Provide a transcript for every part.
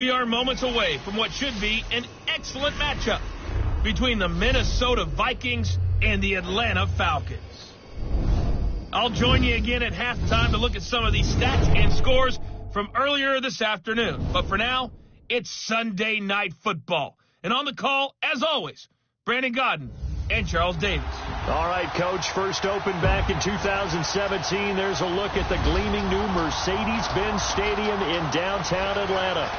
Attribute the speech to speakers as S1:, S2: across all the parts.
S1: We are moments away from what should be an excellent matchup between the Minnesota Vikings and the Atlanta Falcons. I'll join you again at halftime to look at some of these stats and scores from earlier this afternoon. But for now, it's Sunday Night Football. And on the call, as always, Brandon Godden and Charles Davis.
S2: All right, Coach, first opened back in 2017. There's a look at the gleaming new Mercedes-Benz Stadium in downtown Atlanta.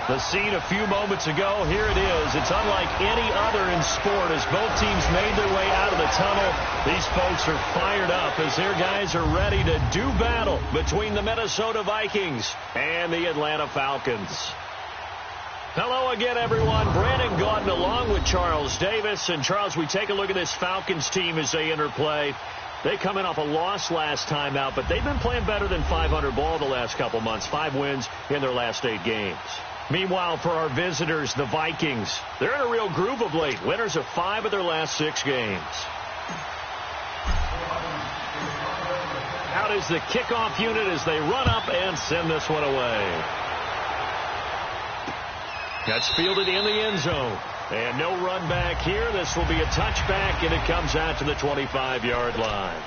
S2: The scene a few moments ago, here it is. It's unlike any other in sport as both teams made their way out of the tunnel. These folks are fired up as their guys are ready to do battle between the Minnesota Vikings and the Atlanta Falcons. Hello again, everyone. Brandon Godden along with Charles Davis. And, Charles, we take a look at this Falcons team as they interplay. They come in off a loss last time out, but they've been playing better than 500 ball the last couple months. 5 wins in their last 8 games. Meanwhile, for our visitors, the Vikings, they're in a real groove of late. Winners of 5 of their last 6 games. Out is the kickoff unit as they run up and send this one away. That's fielded in the end zone. And no run back here. This will be a touchback, and it comes out to the 25-yard line.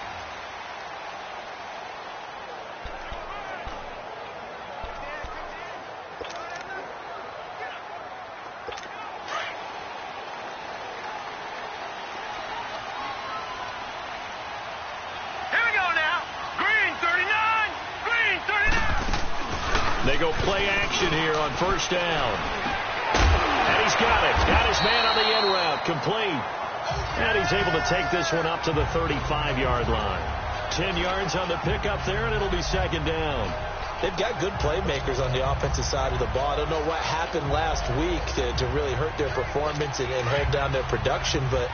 S2: They go play action here on first down. And he's got it. Got his man on the end route. Complete. And he's able to take this one up to the 35-yard line. 10 yards on the pickup there, and it'll be second down.
S3: They've got good playmakers on the offensive side of the ball. I don't know what happened last week to really hurt their performance and hold down their production, but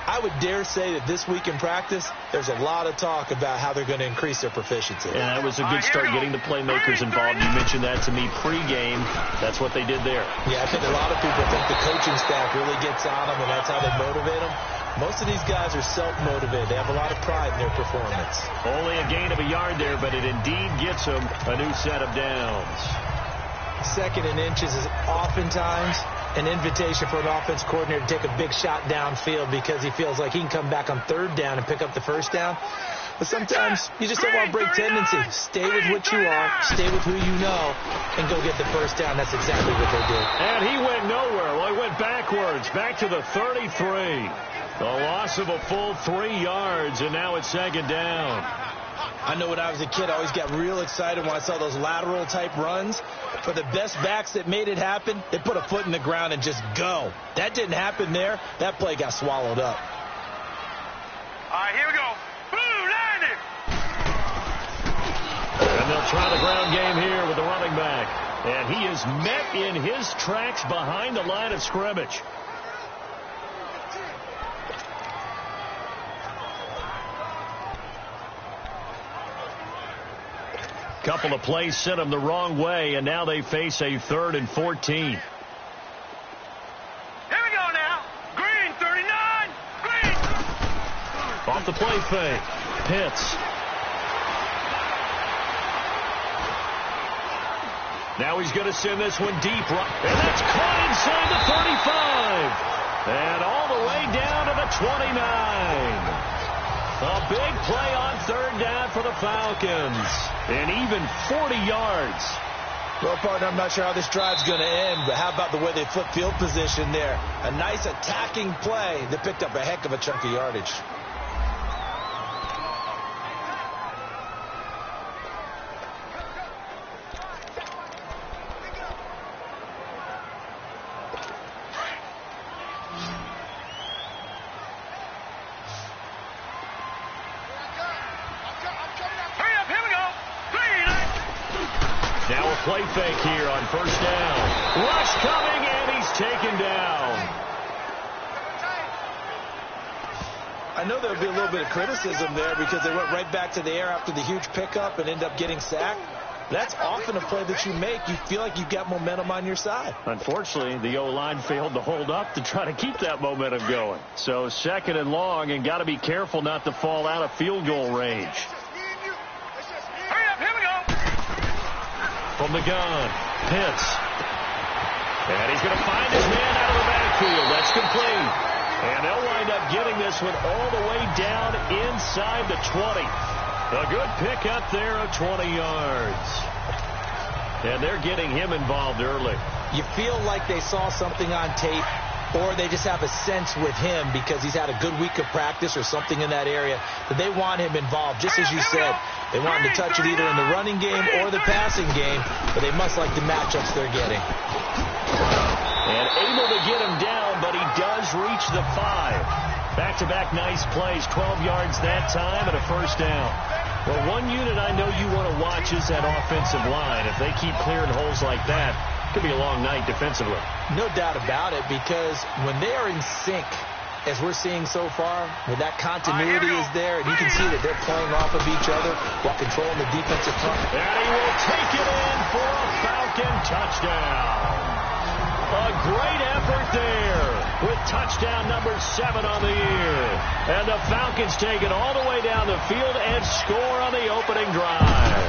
S3: I would dare say that this week in practice, there's a lot of talk about how they're going to increase their proficiency.
S2: Yeah, that was a good start getting the playmakers involved. You mentioned that to me pregame. That's what they did there.
S3: Yeah, I think a lot of people think the coaching staff really gets on them, and that's how they motivate them. Most of these guys are self-motivated. They have a lot of pride in their performance.
S2: Only a gain of a yard there, but it indeed gets them a new set of downs.
S3: Second and inches is oftentimes an invitation for an offense coordinator to take a big shot downfield because he feels like he can come back on third down and pick up the first down. But sometimes you just don't want to break tendency. Stay with what you are, stay with who you know, and go get the first down. That's exactly what they did.
S2: And he went nowhere. Well, he went backwards, back to the 33. The loss of a full 3 yards, and now it's second down.
S3: I know when I was a kid, I always got real excited when I saw those lateral-type runs. For the best backs that made it happen, they put a foot in the ground and just go. That didn't happen there. That play got swallowed up.
S4: All right, here we go. Blue, line it.
S2: And they'll try the ground game here with the running back. And he is met in his tracks behind the line of scrimmage. Couple of plays sent them the wrong way, and now they face a 3rd and 14.
S4: Here we go now. Green, 39. Green.
S2: Off the play fake. Pitts. Now he's going to send this one deep. And that's caught inside the 35. And all the way down to the 29. A big play on third down for the Falcons. And even 40 yards.
S3: Well, partner, I'm not sure how this drive's going to end, but how about the way they flip field position there? A nice attacking play that picked up a heck of a chunk of yardage.
S2: Now a play fake here on first down. Rush coming, and he's taken down.
S3: I know there'll be a little bit of criticism there because they went right back to the air after the huge pickup and end up getting sacked. That's often a play that you make. You feel like you've got momentum on your side.
S2: Unfortunately, the O-line failed to hold up to try to keep that momentum going. So second and long, and got to be careful not to fall out of field goal range.
S4: Hurry up, here we go.
S2: From the gun, Pitts. going to find his man out of the backfield. That's complete. And they'll wind up getting this one all the way down inside the 20. A good pickup there of 20 yards. And they're getting him involved early.
S3: You feel like they saw something on tape, or they just have a sense with him because he's had a good week of practice or something in that area that they want him involved. Just as you said, they want him to touch it either in the running game or the passing game, but they must like the matchups they're getting.
S2: And able to get him down, but he does reach the 5. Back-to-back nice plays, 12 yards that time and a first down. Well, one unit I know you want to watch is that offensive line. If they keep clearing holes like that, it could be a long night defensively.
S3: No doubt about it, because when they are in sync, as we're seeing so far, when that continuity is there, and you can see that they're playing off of each other while controlling the defensive front.
S2: And he will take it in for a Falcon touchdown. A great effort there with touchdown number 7 on the year. And the Falcons take it all the way down the field and score on the opening drive.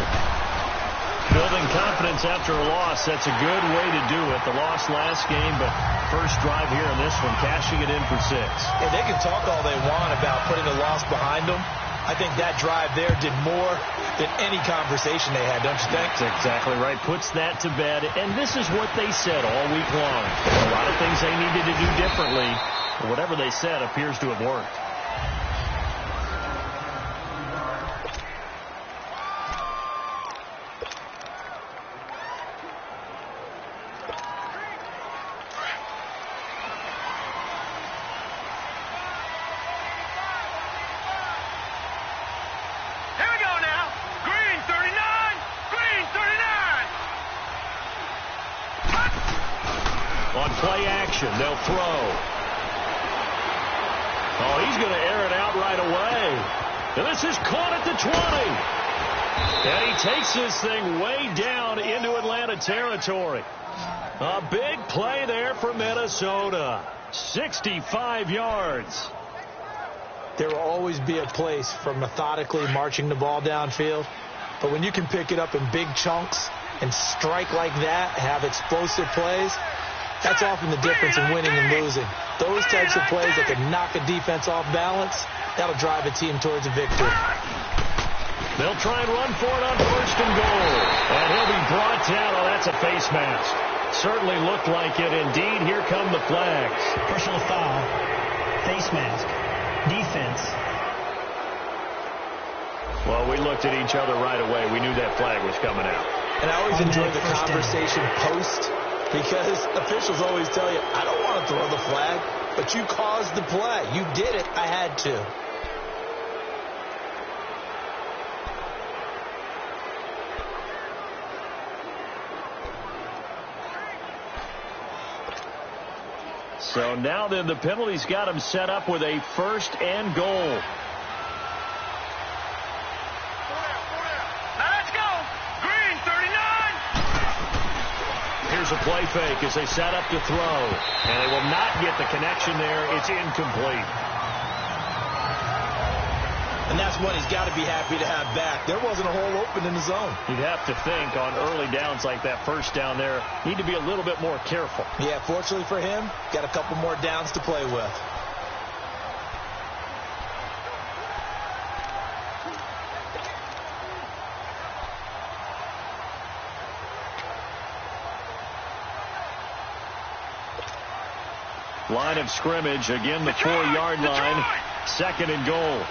S2: Building confidence after a loss, that's a good way to do it. The loss last game, but first drive here in this one, cashing it in for 6.
S3: And they can talk all they want about putting a loss behind them. I think that drive there did more than any conversation they had, don't you think?
S2: That's exactly right. Puts that to bed. And this is what they said all week long. A lot of things they needed to do differently. But whatever they said appears to have worked. On play action, they'll throw. Oh, he's going to air it out right away. And this is caught at the 20. And he takes this thing way down into Atlanta territory. A big play there for Minnesota. 65 yards.
S3: There will always be a place for methodically marching the ball downfield. But when you can pick it up in big chunks and strike like that, have explosive plays, that's often the difference in winning and losing. Those types of plays that can knock a defense off balance, that'll drive a team towards a victory.
S2: They'll try and run for it on first and goal. And he'll be brought down. Oh, that's a face mask. Certainly looked like it. Indeed, here come the flags.
S5: Personal foul, face mask, defense.
S2: Well, we looked at each other right away. We knew that flag was coming out.
S3: And I always enjoy the conversation post, because officials always tell you, I don't want to throw the flag, but you caused the play. You did it. I had to.
S2: So now then the penalty's got him set up with a first and goal. Here's a play fake as they set up to throw. And they will not get the connection there. It's incomplete.
S3: And that's what he's got to be happy to have back. There wasn't a hole open in the zone.
S2: You'd have to think on early downs like that first down there, need to be a little bit more careful.
S3: Yeah, fortunately for him, got a couple more downs to play with.
S2: Line of scrimmage, again the 4-yard line, second and goal.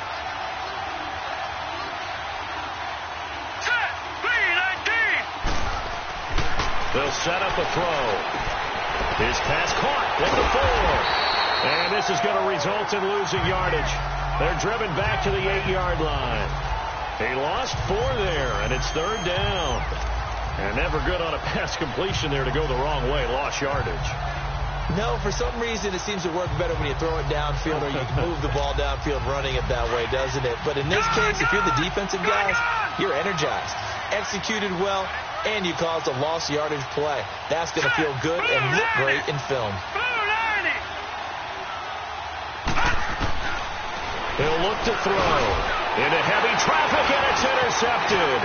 S2: They'll set up a throw. His pass caught at the 4. And this is going to result in losing yardage. They're driven back to the 8-yard line. He lost 4 there, and it's third down. And never good on a pass completion there to go the wrong way. Lost yardage.
S3: No, for some reason it seems to work better when you throw it downfield or you move the ball downfield running it that way, doesn't it? But in this case, if you're the defensive guys, you're energized, executed well, and you caused a lost yardage play. That's going to feel good and look great in film.
S2: He'll look to throw. Into heavy traffic, and it's intercepted.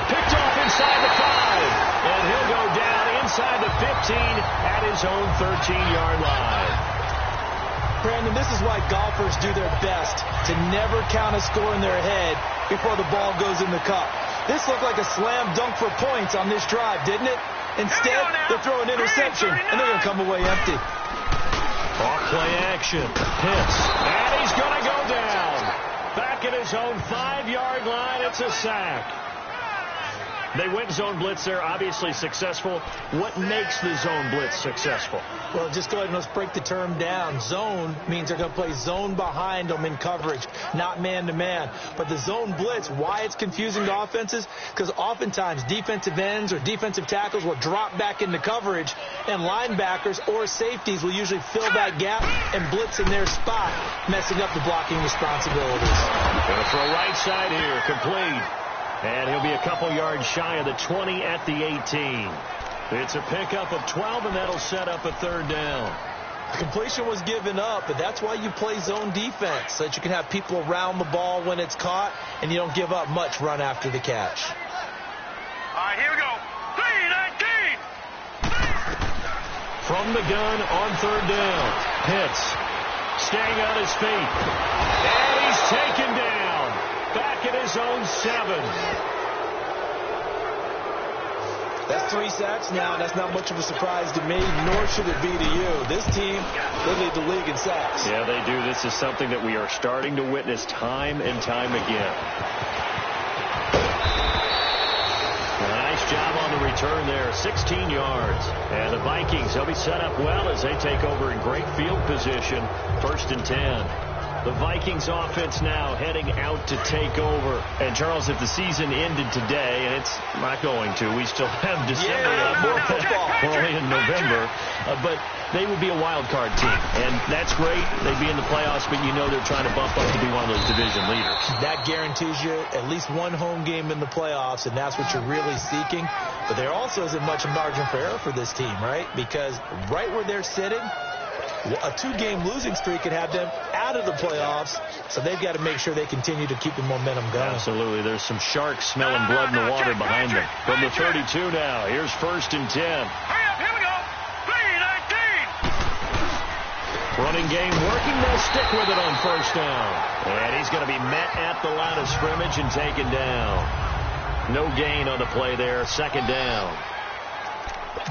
S2: Picked off inside the 5. And he'll go down inside the 15 at his own 13-yard line.
S3: Brandon, this is why golfers do their best to never count a score in their head before the ball goes in the cup. This looked like a slam dunk for points on this drive, didn't it? Instead, they throw an interception, and they're going to come away empty.
S2: Off play action. Pitts. And he's going to go down. Back at his own 5-yard line. It's a sack. They went zone blitz there, obviously successful. What makes the zone blitz successful?
S3: Well, just go ahead and let's break the term down. Zone means they're going to play zone behind them in coverage, not man-to-man. But the zone blitz, why it's confusing to offenses? Because oftentimes defensive ends or defensive tackles will drop back into coverage, and linebackers or safeties will usually fill that gap and blitz in their spot, messing up the blocking responsibilities.
S2: Going to throw right side here, complete. And he'll be a couple yards shy of the 20 at the 18. It's a pickup of 12, and that'll set up a third down.
S3: The completion was given up, but that's why you play zone defense, so that you can have people around the ball when it's caught, and you don't give up much run after the catch.
S4: All right, here we go. 3-19.
S2: From the gun on third down. Pitts staying on his feet. And he's taken down. Back at his own 7.
S3: That's 3 sacks now. That's not much of a surprise to me, nor should it be to you. This team, they lead the league in sacks.
S2: Yeah, they do. This is something that we are starting to witness time and time again. Nice job on the return there. 16 yards. And the Vikings, they'll be set up well as they take over in great field position. 1st and 10. The Vikings offense now heading out to take over. And, Charles, if the season ended today, and it's not going to, we still have December left. We're only in November. But they would be a wild card team. And that's great. They'd be in the playoffs, but you know they're trying to bump up to be one of those division leaders. That
S3: guarantees you at least one home game in the playoffs, and that's what you're really seeking. But there also isn't much margin for error for this team, right? Because right where they're sitting, a 2-game losing streak could have them out of the playoffs, so they've got to make sure they continue to keep the momentum going.
S2: Absolutely. There's some sharks smelling blood in the water behind them. From the 32 now, here's 1st and 10.
S4: Hurry up, here we go. 3-19.
S2: Running game working. They'll stick with it on 1st down. And he's going to be met at the line of scrimmage and taken down. No gain on the play there. 2nd down.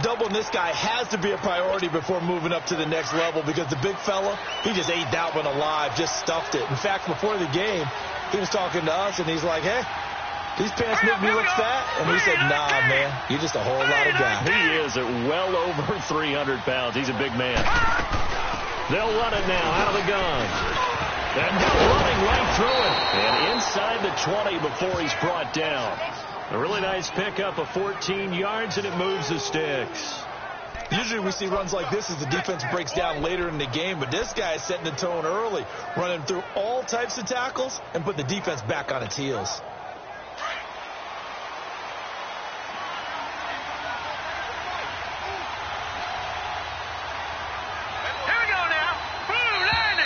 S3: Doubling this guy has to be a priority before moving up to the next level, because the big fella, he just ate that one alive, just stuffed it. In fact, before the game, he was talking to us, and he's like, hey, these pants make me look fat. And we said, nah, man, you're just a whole lot of guy.
S2: He is at well over 300 pounds. He's a big man. They'll run it now out of the gun. And they're running right through it. And inside the 20 before he's brought down. A really nice pickup of 14 yards, and it moves the sticks.
S3: Usually we see runs like this as the defense breaks down later in the game, but this guy is setting the tone early, running through all types of tackles and put the defense back on its heels.
S4: Here we go now. Blue 90.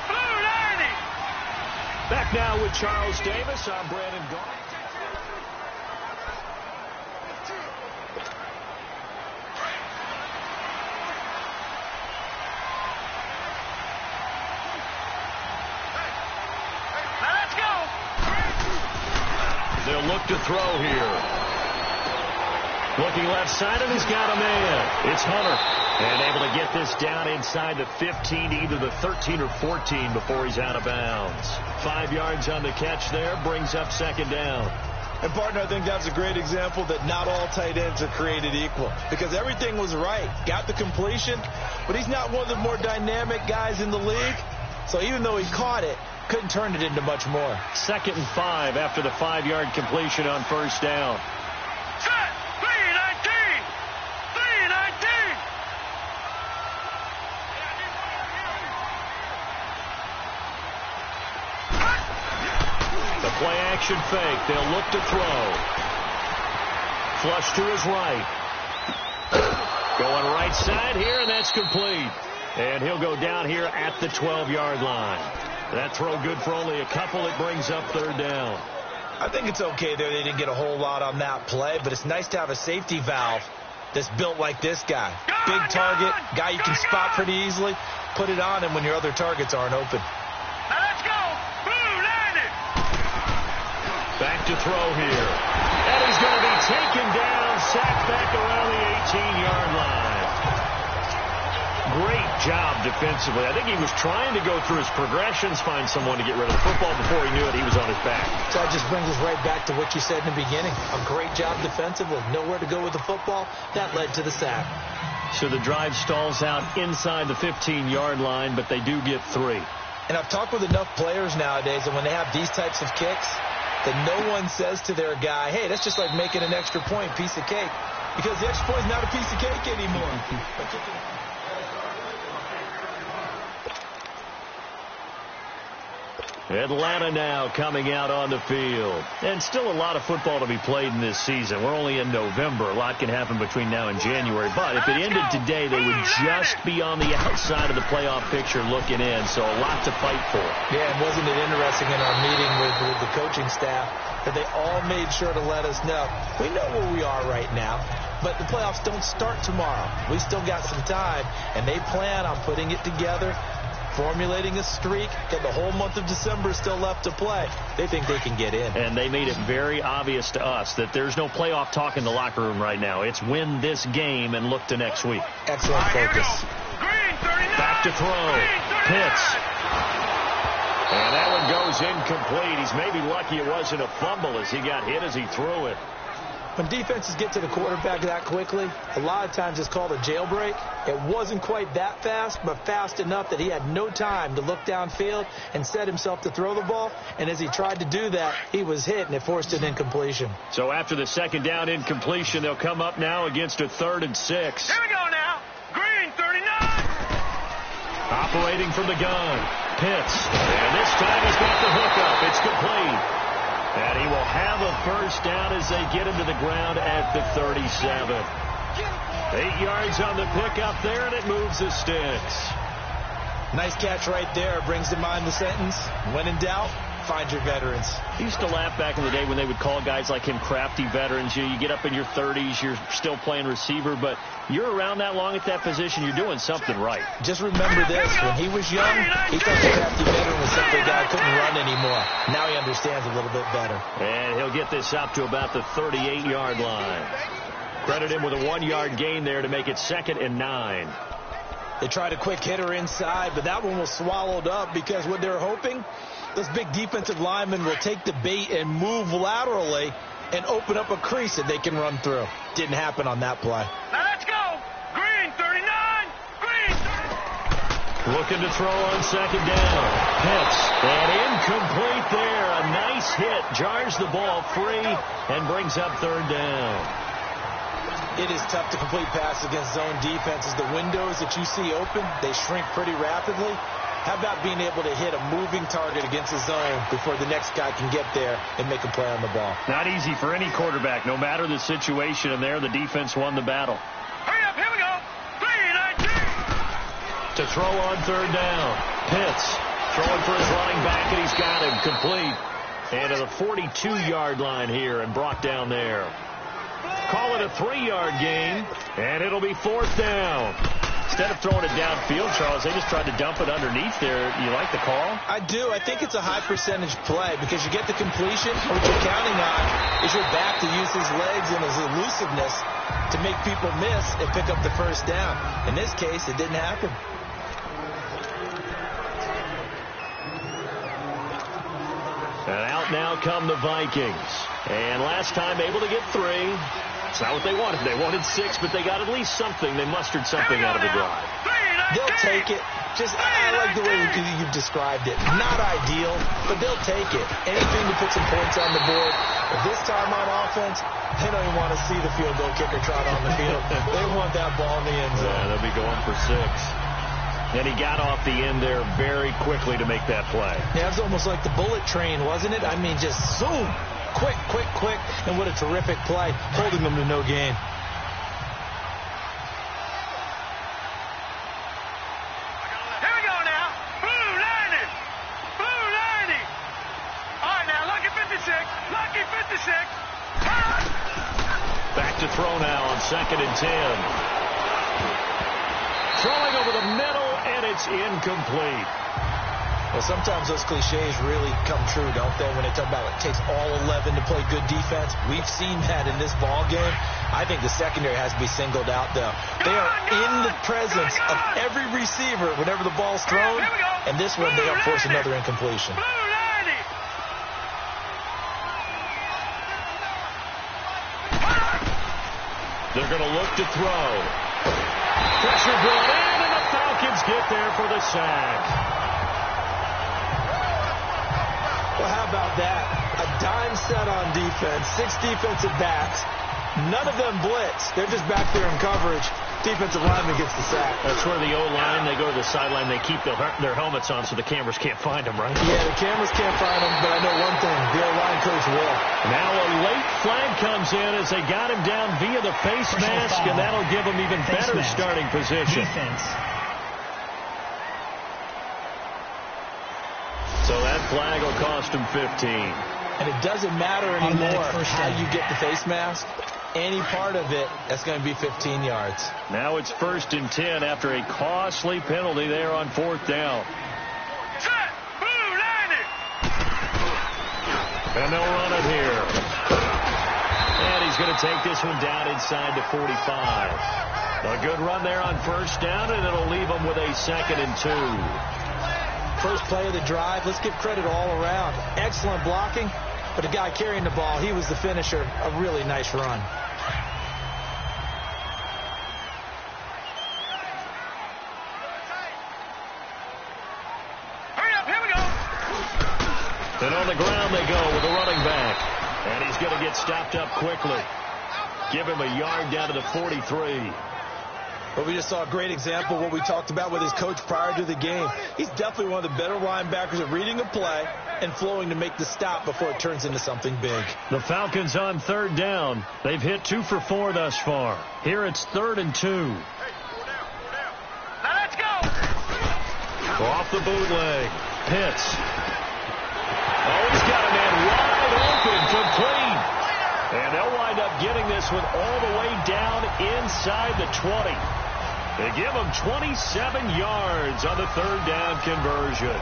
S4: Blue 90.
S2: Back now with Charles Davis. I'm Brandon Gault. They'll look to throw here. Looking left side, and he's got a man. It's Hunter. And able to get this down inside the 15, either the 13 or 14 before he's out of bounds. 5 yards on the catch there, brings up 2nd down.
S3: And, partner, I think that's a great example that not all tight ends are created equal, because everything was right. Got the completion, but he's not one of the more dynamic guys in the league. So even though he caught it, couldn't turn it into much more.
S2: 2nd and 5 after the 5-yard completion on 1st down.
S4: Set. 3-19. 3-19.
S2: The play action fake. They'll look to throw. Flush to his right. Going right side here, and that's complete. And he'll go down here at the 12-yard line. That throw good for only a couple. It brings up 3rd down.
S3: I think it's okay there. They didn't get a whole lot on that play, but it's nice to have a safety valve that's built like this guy. Big target, guy you can spot pretty easily. Put it on him when your other targets aren't open.
S4: Now let's go. Blue landed.
S2: Back to throw here. And he's going to be taken down, sacked back around the 18-yard line. Great job defensively. I think he was trying to go through his progressions, find someone to get rid of the football. Before he knew it, he was on his back.
S3: So that just brings us right back to what you said in the beginning. A great job defensively. Nowhere to go with the football. That led to the sack.
S2: So the drive stalls out inside the 15-yard line, but they do get 3.
S3: And I've talked with enough players nowadays, and when they have these types of kicks, that no one says to their guy, hey, that's just like making an extra point, piece of cake. Because the extra point is not a piece of cake anymore.
S2: Atlanta now coming out on the field. And still a lot of football to be played in this season. We're only in November. A lot can happen between now and January. But if it ended today, they would just be on the outside of the playoff picture looking in. So a lot to fight for.
S3: Yeah, and wasn't it interesting in our meeting with the coaching staff that they all made sure to let us know, we know where we are right now, but the playoffs don't start tomorrow. We still got some time, and they plan on putting it together, formulating a streak, and the whole month of December is still left to play. They think they can get in.
S2: And they made it very obvious to us that there's no playoff talk in the locker room right now. It's win this game and look to next week.
S3: Excellent focus.
S4: Green 39.
S2: Back to throw. Pitts. And that one goes incomplete. He's maybe lucky it wasn't a fumble as he got hit as he threw it.
S3: When defenses get to the quarterback that quickly, a lot of times it's called a jailbreak. It wasn't quite that fast, but fast enough that he had no time to look downfield and set himself to throw the ball. And as he tried to do that, he was hit, and it forced an incompletion.
S2: So after the second down incompletion, they'll come up now against a 3rd and 6.
S4: Here we go now. Green 39.
S2: Operating from the gun. Pitts. And this time he's got the hookup. It's complete. And he will have a first down as they get into the ground at the 37. 8 yards on the pickup there, and it moves the sticks.
S3: Nice catch right there. Brings to mind the sentence, when in doubt, find your veterans.
S2: I used to laugh back in the day when they would call guys like him crafty veterans. You get up in your 30s, you're still playing receiver, but you're around that long at that position, you're doing something right.
S3: Just remember this, when he was young, he thought the crafty veteran was simply a guy who couldn't run anymore. Now he understands a little bit better.
S2: And he'll get this up to about the 38-yard line. Credit him with a 1-yard gain there to make it 2nd and 9.
S3: They tried a quick hitter inside, but that one was swallowed up because what they're hoping, those big defensive linemen will take the bait and move laterally and open up a crease that they can run through. Didn't happen on that play.
S4: Now let's go. Green 39. Green 39.
S2: Looking to throw on 2nd down. Pitts. And incomplete there. A nice hit. Jars the ball free and brings up 3rd down.
S3: It is tough to complete passes against zone defenses. The windows that you see open, they shrink pretty rapidly. How about being able to hit a moving target against a zone before the next guy can get there and make a play on the ball?
S2: Not easy for any quarterback, no matter the situation, and there the defense won the battle.
S4: Hurry up, here we go. 3-19.
S2: To throw on 3rd down. Pitts throwing for his running back, and he's got him complete. And to the 42-yard line here and brought down there. Call it a 3-yard gain, and it'll be 4th down. Instead of throwing it downfield, Charles, they just tried to dump it underneath there. You like the call?
S3: I do. I think it's a high percentage play because you get the completion. What you're counting on is your back to use his legs and his elusiveness to make people miss and pick up the first down. In this case, it didn't happen.
S2: And out now come the Vikings. And last time able to get 3. It's not what they wanted. They wanted 6, but they got at least something. They mustered something out of the drive.
S3: They'll take it. I like the way you've described it. Not ideal, but they'll take it. Anything to put some points on the board. But this time on offense, they don't even want to see the field goal kicker trot on the field. They want that ball in the end zone.
S2: Yeah, they'll be going for 6. And he got off the end there very quickly to make that play.
S3: Yeah, it was almost like the bullet train, wasn't it? I mean, just zoom. Quick, quick, quick. And what a terrific play, holding them to no gain.
S4: Here we go now. Blue landed. Blue landed. All right, now, lucky 56. Lucky 56.
S2: Back to throw now on 2nd and 10. Throwing over the middle, and it's incomplete.
S3: Well, sometimes those cliches really come true, don't they, when they talk about it takes all 11 to play good defense. We've seen that in this ball game. I think the secondary has to be singled out, though. They are in the presence of every receiver whenever the ball's thrown, and this one they don't force another incompletion.
S2: They're going to look to throw. Pressure brought in, and the Falcons get there for the sack.
S3: Well, how about that? A dime set on defense, 6 defensive backs. None of them blitz. They're just back there in coverage. Defensive lineman gets the sack.
S2: That's where the O-line, they go to the sideline, they keep their helmets on so the cameras can't find them, right?
S3: Yeah, the cameras can't find them, but I know one thing. The O-line coach will.
S2: Now a late flag comes in as they got him down via the face mask, and that'll give him even better starting position.
S5: Defense.
S2: So that flag will cost him 15.
S3: And it doesn't matter anymore how you get the face mask. Any part of it, that's going to be 15 yards.
S2: Now it's 1st and 10 after a costly penalty there on 4th down.
S4: Set, blue, landing.
S2: And they'll run it here. And he's going to take this one down inside the 45. A good run there on 1st down, and it'll leave them with a 2nd and 2.
S3: First play of the drive, let's give credit all around. Excellent blocking, but the guy carrying the ball, he was the finisher. A really nice run.
S4: Hurry up, here we go.
S2: And on the ground they go with a running back. And he's going to get stopped up quickly. Give him a yard down to the 43.
S3: But we just saw a great example of what we talked about with his coach prior to the game. He's definitely one of the better linebackers at reading a play and flowing to make the stop before it turns into something big.
S2: The Falcons on 3rd down. They've hit 2 for 4 thus far. Here it's 3rd and 2.
S4: Now let's go.
S2: Off the bootleg. Pitts. Oh, he's got a man wide open for clean. And they'll wind up getting this one all the way down inside the 20. They give him 27 yards on the 3rd down conversion.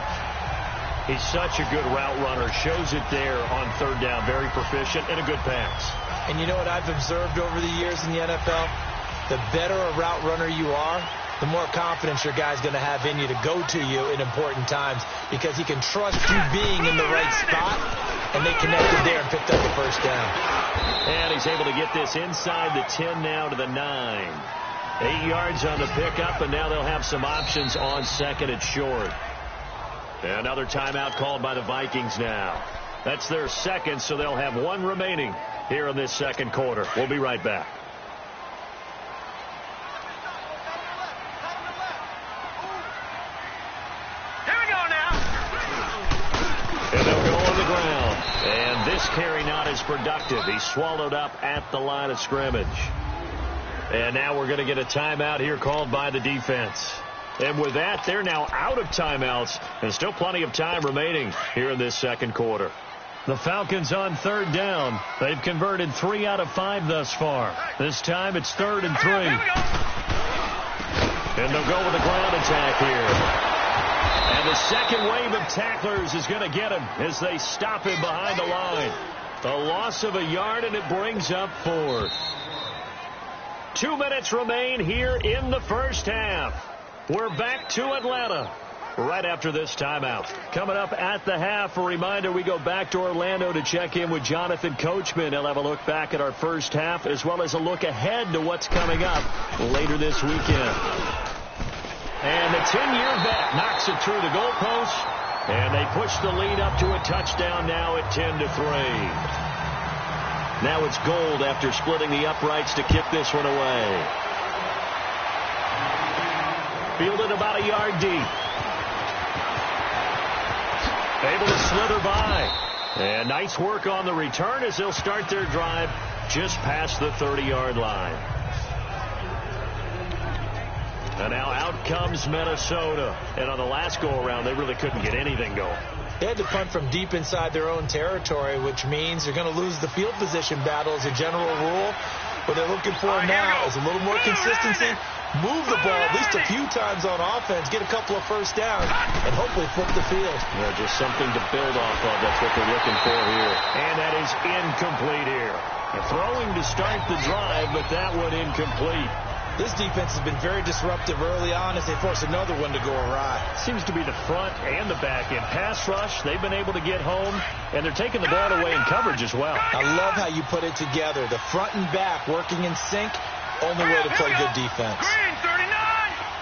S2: He's such a good route runner. Shows it there on 3rd down. Very proficient and a good pass.
S3: And you know what I've observed over the years in the NFL? The better a route runner you are, the more confidence your guy's going to have in you to go to you in important times because he can trust you being in the right spot, and they connected there and picked up the 1st down.
S2: And he's able to get this inside the 10 now to the 9. 8 yards on the pickup, and now they'll have some options on 2nd and short. Another timeout called by the Vikings now. That's their 2nd, so they'll have 1 remaining here in this 2nd quarter. We'll be right back.
S4: Here we go now.
S2: And they'll go on the ground. And this carry not as productive. He's swallowed up at the line of scrimmage. And now we're going to get a timeout here called by the defense. And with that, they're now out of timeouts. And still plenty of time remaining here in this 2nd quarter. The Falcons on 3rd down. They've converted 3 out of 5 thus far. This time it's 3rd and 3. And they'll go with a ground attack here. And the second wave of tacklers is going to get him as they stop him behind the line. A loss of a yard, and it brings up 4th. 2 minutes remain here in the 1st half. We're back to Atlanta right after this timeout. Coming up at the half, a reminder, we go back to Orlando to check in with Jonathan Coachman. He'll have a look back at our 1st half as well as a look ahead to what's coming up later this weekend. And the 10-year vet knocks it through the goalpost, and they push the lead up to a touchdown now at 10-3. Now it's Gold after splitting the uprights to kick this one away. Fielded about a yard deep. Able to slither by. And nice work on the return as they'll start their drive just past the 30-yard line. And now out comes Minnesota. And on the last go-around, they really couldn't get anything going.
S3: They had to punt from deep inside their own territory, which means they're going to lose the field position battle as a general rule. What they're looking for now is a little more consistency. Move the ball at least a few times on offense, get a couple of first downs, and hopefully flip the field.
S2: Yeah, just something to build off of. That's what they're looking for here. And that is incomplete here. Throwing to start the drive, but that one incomplete.
S3: This defense has been very disruptive early on as they force another one to go awry.
S2: Seems to be the front and the back end. Pass rush, they've been able to get home, and they're taking the ball away in coverage as well.
S3: I love how you put it together. The front and back working in sync, only way to play good defense.
S4: Green 39!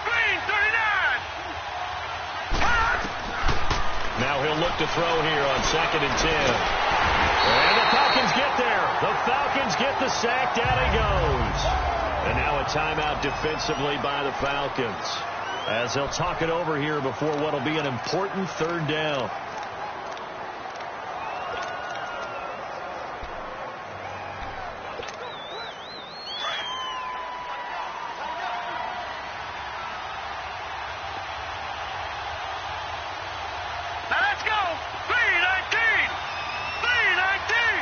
S4: Green 39!
S2: Now he'll look to throw here on 2nd and 10. And the Falcons get there. The Falcons get the sack. Down he goes. And now a timeout defensively by the Falcons, as they'll talk it over here before what will be an important 3rd down.
S4: Now let's go! 319! 319!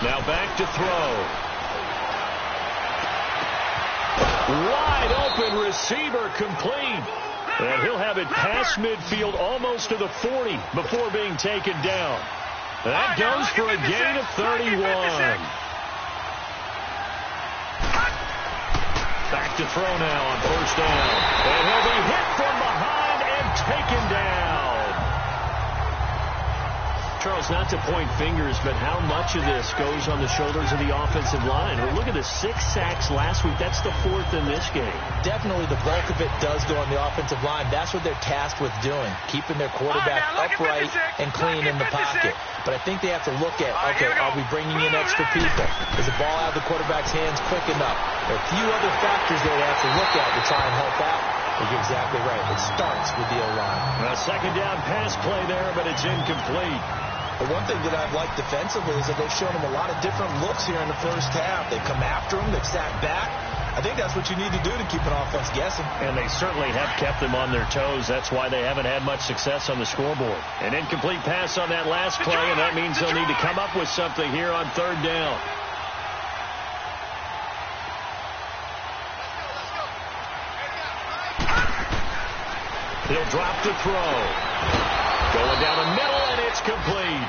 S2: Now back to throw. Wide open receiver complete. And he'll have it past midfield almost to the 40 before being taken down. That goes for a gain of 31. Back to throw now on 1st down. And he'll be hit from behind and taken down. Charles, not to point fingers, but how much of this goes on the shoulders of the offensive line? Well, look at the 6 sacks last week. That's the 4th in this game.
S3: Definitely the bulk of it does go on the offensive line. That's what they're tasked with doing, keeping their quarterback upright and clean in the pocket. But I think they have to look at, okay, are we bringing in extra people? Is the ball out of the quarterback's hands quick enough? There are a few other factors there they have to look at to try and help out. You're exactly right. It starts with the O-line.
S2: A 2nd down pass play there, but it's incomplete.
S3: The one thing that I've liked defensively is that they've shown them a lot of different looks here in the first half. They've come after them. They've sat back. I think that's what you need to do to keep an offense guessing.
S2: And they certainly have kept them on their toes. That's why they haven't had much success on the scoreboard. An incomplete pass on that last play, and that means they'll need to come up with something here on 3rd down. He'll drop to throw. Going down the middle, and it's complete.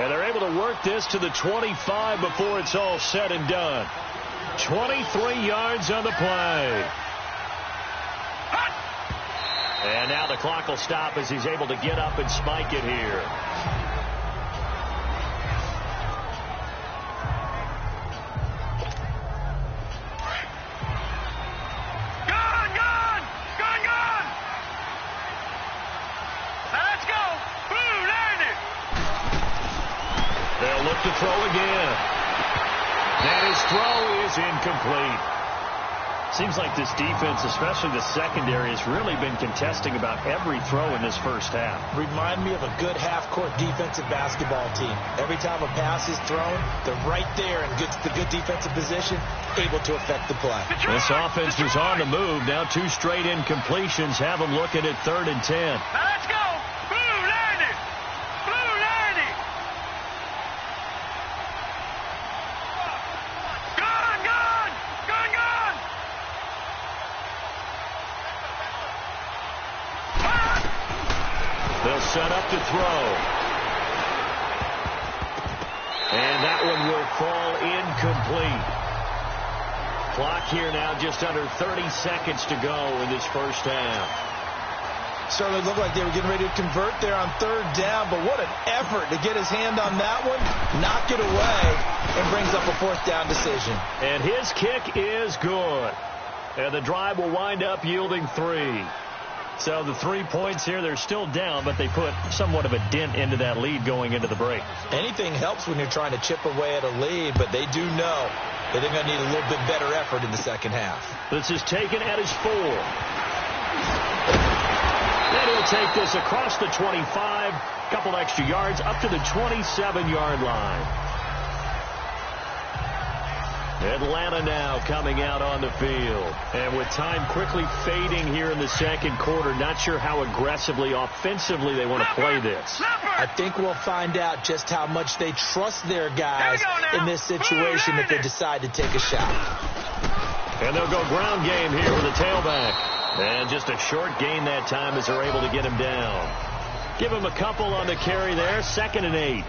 S2: And they're able to work this to the 25 before it's all said and done. 23 yards on the play. And now the clock will stop as he's able to get up and spike it here. They'll look to throw again. And his throw is incomplete. Seems like this defense, especially the secondary, has really been contesting about every throw in this first half.
S3: Remind me of a good half-court defensive basketball team. Every time a pass is thrown, they're right there and gets the good defensive position, able to affect the play.
S2: This offense was on the move. Now 2 straight incompletions have them looking at 3rd and 10.
S4: Now let's go! Blue 90! Blue 90! Gone! Gone! Gone! Gone!
S2: They'll set up to throw. And that one will fall incomplete. Clock here now just under 30 seconds to go in this first half.
S3: Certainly looked like they were getting ready to convert there on 3rd down, but what an effort to get his hand on that one, knock it away, and brings up a 4th down decision.
S2: And his kick is good. And the drive will wind up yielding 3. So the 3 points here, they're still down, but they put somewhat of a dent into that lead going into the break.
S3: Anything helps when you're trying to chip away at a lead, but they do know that they're going to need a little bit better effort in the second half.
S2: This is taken at his 4. Then he'll take this across the 25, couple extra yards, up to the 27-yard line. Atlanta now coming out on the field. And with time quickly fading here in the second quarter, not sure how aggressively, offensively they want to play this.
S3: I think we'll find out just how much they trust their guys in this situation if they decide to take a shot.
S2: And they'll go ground game here with a tailback. And just a short gain that time as they're able to get him down. Give him a couple on the carry there, 2nd and 8.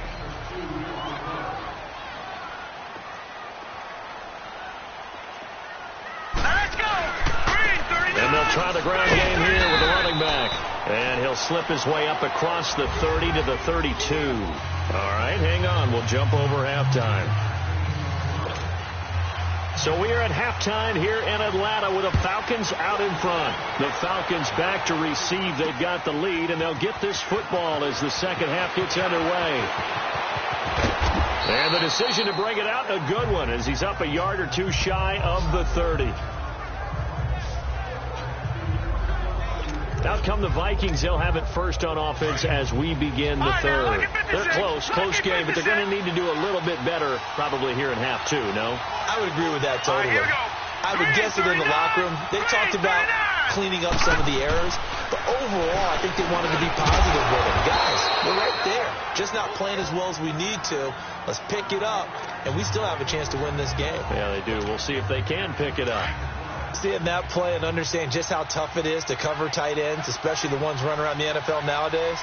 S2: And they'll try the ground game here with the running back. And he'll slip his way up across the 30 to the 32. All right, hang on. We'll jump over halftime. So we are at halftime here in Atlanta with the Falcons out in front. The Falcons back to receive. They've got the lead, and they'll get this football as the second half gets underway. And the decision to bring it out, a good one, as he's up a yard or two shy of the 30. Out come the Vikings. They'll have it first on offense as we begin the third. They're close game, but they're going to need to do a little bit better probably here in half two, no?
S3: I would agree with that totally. I would guess it in the locker room. They talked about cleaning up some of the errors, but overall I think they wanted to be positive with it. Guys, we're right there. Just not playing as well as we need to. Let's pick it up, and we still have a chance to win this game.
S2: Yeah, they do. We'll see if they can pick it up.
S3: Seeing that play and understand just how tough it is to cover tight ends, especially the ones running around the NFL nowadays,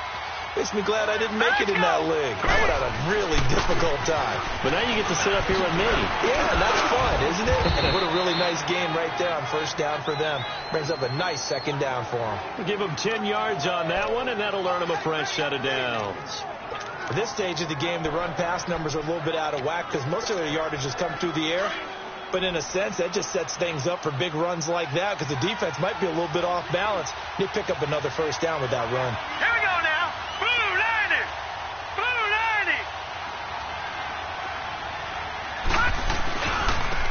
S3: makes me glad I didn't make it in that league. I would have a really difficult time.
S2: But now you get to sit up here with me.
S3: Yeah, that's fun, isn't it? And what a really nice game right there on first down for them. Brings up a nice second down for them.
S2: We'll give them 10 yards on that one, and that'll earn them a fresh set of downs.
S3: At this stage of the game, the run-pass numbers are a little bit out of whack because most of their yardage has come through the air. But in a sense, that just sets things up for big runs like that because the defense might be a little bit off balance. They pick up another first down with that run.
S4: Here we go now. Blue 90. Blue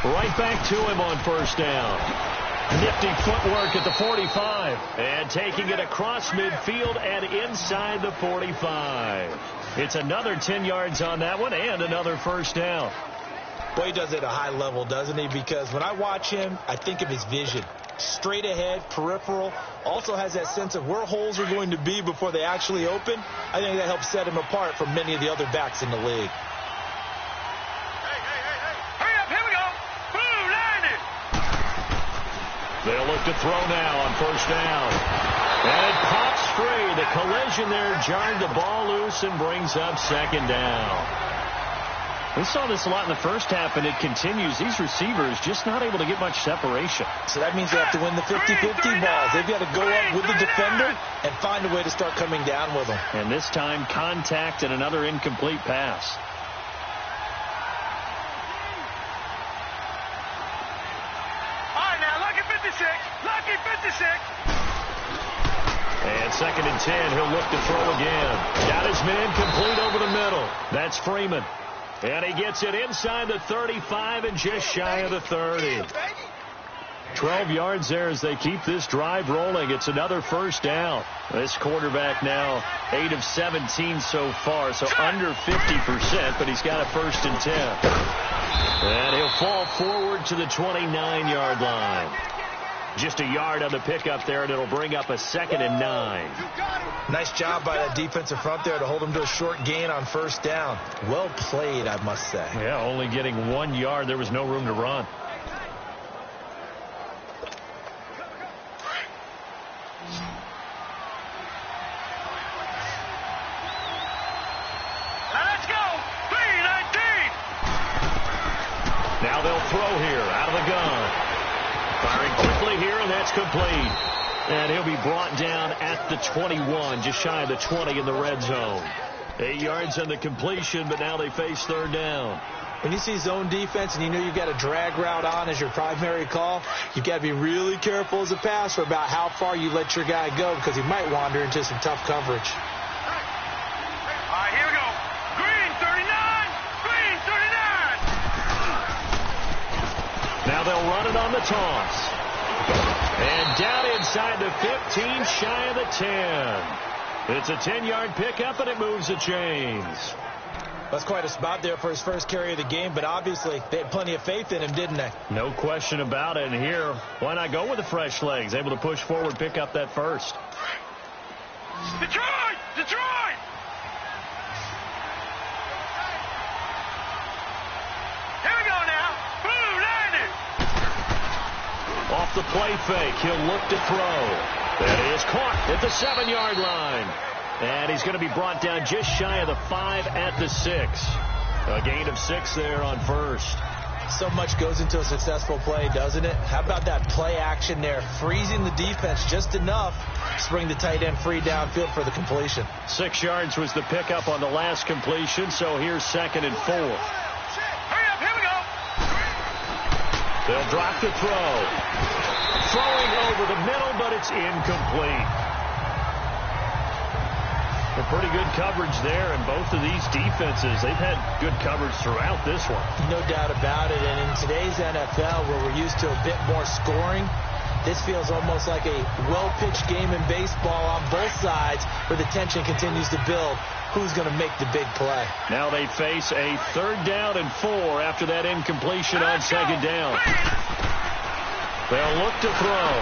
S4: 90.
S2: Right back to him on first down. Nifty footwork at the 45. And taking it across midfield and inside the 45. It's another 10 yards on that one and another first down.
S3: Boy, he does it at a high level, doesn't he? Because when I watch him, I think of his vision. Straight ahead, peripheral. Also has that sense of where holes are going to be before they actually open. I think that helps set him apart from many of the other backs in the league.
S4: Hey. Hurry up, here we go. Blue 90.
S2: They'll look to throw now on first down. And it pops free. The collision there jarred the ball loose and brings up second down. We saw this a lot in the first half, and it continues. These receivers just not able to get much separation.
S3: So that means they have to win the 50-50 balls. They've got to go up with the defender and find a way to start coming down with them.
S2: And this time, contact and another incomplete pass.
S4: All right, now, lucky 56. Lucky 56.
S2: And 2nd and 10, he'll look to throw again. Got his man complete over the middle. That's Freeman. And he gets it inside the 35 and just shy of the 30. 12 yards there as they keep this drive rolling. It's another first down. This quarterback now 8 of 17 so far, so under 50%, but he's got a 1st and 10. And he'll fall forward to the 29-yard line. Just a yard on the pickup there, and it'll bring up a 2nd and 9.
S3: Nice job by that defensive front there to hold him to a short gain on first down. Well played, I must say.
S2: Yeah, only getting 1 yard. There was no room to run.
S4: Let's go. 319.
S2: Now they'll throw here out of the gun. Firing quickly here, and that's complete. And he'll be brought down at the 21, just shy of the 20 in the red zone. 8 yards on the completion, but now they face third down.
S3: When you see zone defense and you know you've got a drag route on as your primary call, you've got to be really careful as a passer about how far you let your guy go because he might wander into some tough coverage.
S4: All right, here we go. Green 39. Green 39.
S2: Now they'll run it on the toss. And down inside the 15, shy of the 10. It's a 10-yard pickup, and it moves the chains.
S3: That's quite a spot there for his first carry of the game, but obviously they had plenty of faith in him, didn't they?
S2: No question about it. And here, why not go with the fresh legs? Able to push forward, pick up that first.
S4: Detroit! Detroit! Here we go now. Boom, landing.
S2: Off the play fake, he'll look to throw. That is caught at the 7-yard line. And he's going to be brought down just shy of the 5 at the 6. A gain of 6 there on first.
S3: So much goes into a successful play, doesn't it? How about that play action there? Freezing the defense just enough to bring the tight end free downfield for the completion.
S2: 6 yards was the pickup on the last completion, so here's 2nd and 4.
S4: Hurry up, here we go.
S2: They'll drop the throw. Throwing over the middle, but it's incomplete. A pretty good coverage there, and both of these defenses, they've had good coverage throughout this one.
S3: No doubt about it, and in today's NFL, where we're used to a bit more scoring, this feels almost like a well-pitched game in baseball on both sides, where the tension continues to build. Who's going to make the big play?
S2: Now they face a 3rd down and 4 after that incompletion on 2nd down. They'll look to throw.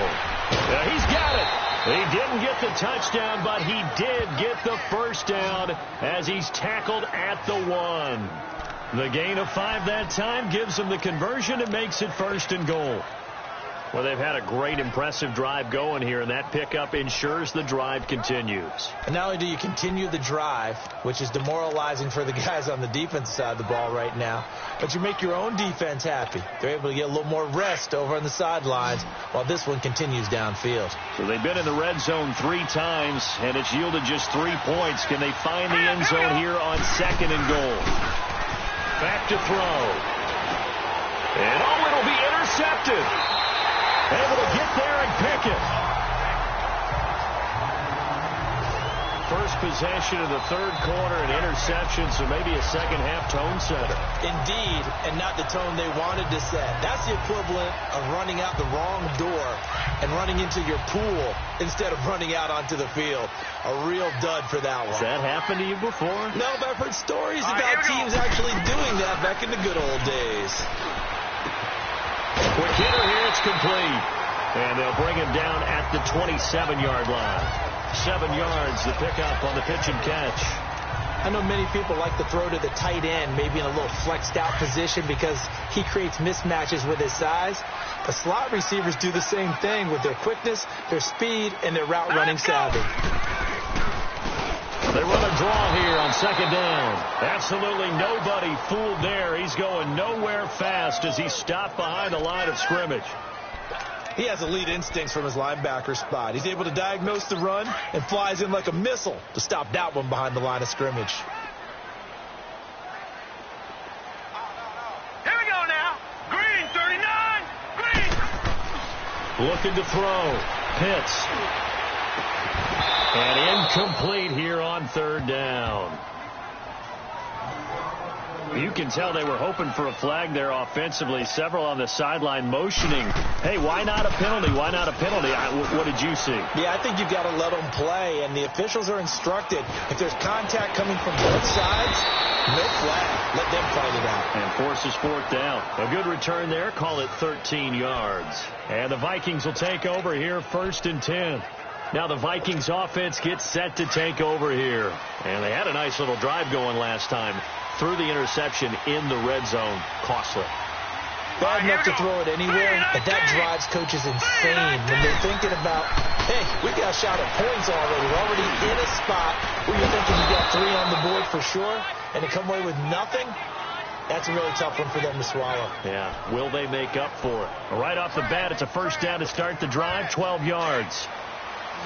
S2: Yeah, he's got it. He didn't get the touchdown, but he did get the first down as he's tackled at the 1. The gain of 5 that time gives him the conversion and makes it 1st and goal. Well, they've had a great, impressive drive going here, and that pickup ensures the drive continues.
S3: And not only do you continue the drive, which is demoralizing for the guys on the defense side of the ball right now, but you make your own defense happy. They're able to get a little more rest over on the sidelines while this one continues downfield.
S2: So they've been in the red zone 3 times, and it's yielded just 3 points. Can they find the end zone here on 2nd and goal? Back to throw. And it'll be intercepted. Able to get there and pick it. First possession of the 3rd quarter, an interception, so maybe a second-half tone setter.
S3: Indeed, and not the tone they wanted to set. That's the equivalent of running out the wrong door and running into your pool instead of running out onto the field. A real dud for that one.
S2: Has that happened to you before?
S3: No, but I've heard stories about teams actually doing that back in the good old days.
S2: Quick hitter here, it's complete. And they'll bring him down at the 27-yard line. 7 yards, the pickup on the pitch and catch.
S3: I know many people like to throw to the tight end, maybe in a little flexed out position because he creates mismatches with his size. The slot receivers do the same thing with their quickness, their speed, and their route running savvy.
S2: They run a draw here on 2nd down. Absolutely nobody fooled there. He's going nowhere fast as he's stopped behind the line of scrimmage.
S3: He has elite instincts from his linebacker spot. He's able to diagnose the run and flies in like a missile to stop that one behind the line of scrimmage.
S4: Here we go now. Green, 39. Green.
S2: Looking to throw. Pitts. And incomplete here on 3rd down. You can tell they were hoping for a flag there offensively. Several on the sideline motioning. Hey, why not a penalty? Why not a penalty? What did you see?
S3: Yeah, I think you've got to let them play, and the officials are instructed. If there's contact coming from both sides, no flag. Let them fight it out.
S2: And forces 4th down. A good return there. Call it 13 yards. And the Vikings will take over here 1st and 10. Now the Vikings offense gets set to take over here. And they had a nice little drive going last time. Threw the interception in the red zone. Costly.
S3: Bad enough to throw it anywhere, but that drives coaches insane when they're thinking about, hey, we got a shot at points already. We're already in a spot where you're thinking you got 3 on the board for sure, and to come away with nothing, that's a really tough one for them to swallow.
S2: Yeah, will they make up for it? Right off the bat, it's a 1st down to start the drive, 12 yards.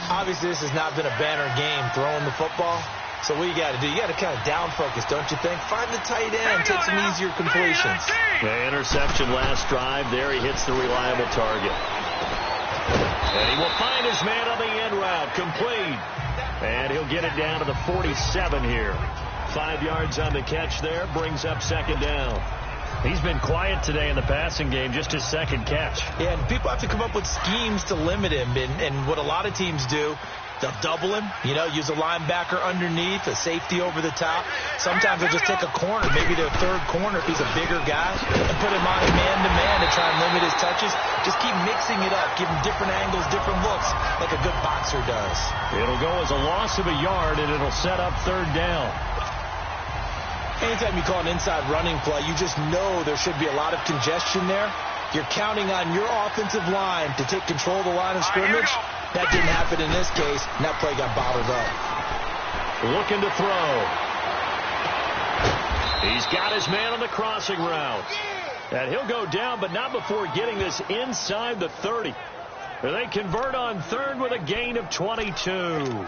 S3: Obviously, this has not been a banner game throwing the football. So what you got to do, you got to kind of down focus, don't you think? Find the tight end, take some easier completions.
S2: The interception last drive. There he hits the reliable target. And he will find his man on the end route, complete. And he'll get it down to the 47 here. 5 yards on the catch there, brings up 2nd down. He's been quiet today in the passing game, just his 2nd catch.
S3: Yeah, and people have to come up with schemes to limit him. And what a lot of teams do, They'll double him, use a linebacker underneath, a safety over the top. Sometimes they'll just take a corner, maybe their third corner if he's a bigger guy, and put him on a man-to-man to try and limit his touches. Just keep mixing it up, give him different angles, different looks, like a good boxer does.
S2: It'll go as a loss of a yard, and it'll set up third down.
S3: Anytime you call an inside running play, you just know there should be a lot of congestion there. You're counting on your offensive line to take control of the line of scrimmage. That didn't happen in this case, and that play got bottled up.
S2: Looking to throw. He's got his man on the crossing route. And he'll go down, but not before getting this inside the 30. They convert on third with a gain of 22.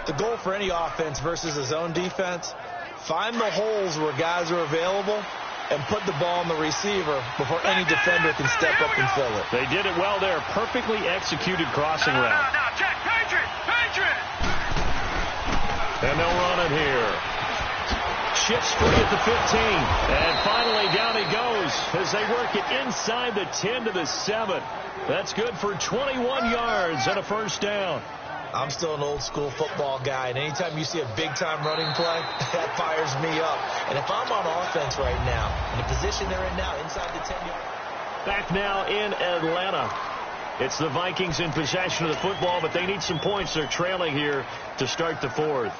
S3: The goal for any offense versus a zone defense, find the holes where guys are available and put the ball on the receiver before any defender can step up and fill it.
S2: They did it well there. Perfectly executed crossing route.
S4: Now, check. Patriot!
S2: And they'll run it here. Shifts free at the 15. And finally down he goes as they work it inside the 10 to the 7. That's good for 21 yards and a first down.
S3: I'm still an old-school football guy, and anytime you see a big-time running play, that fires me up. And if I'm on offense right now, in the position they're in now, inside the 10-yard...
S2: Back now in Atlanta. It's the Vikings in possession of the football, but they need some points. They're trailing here to start the fourth.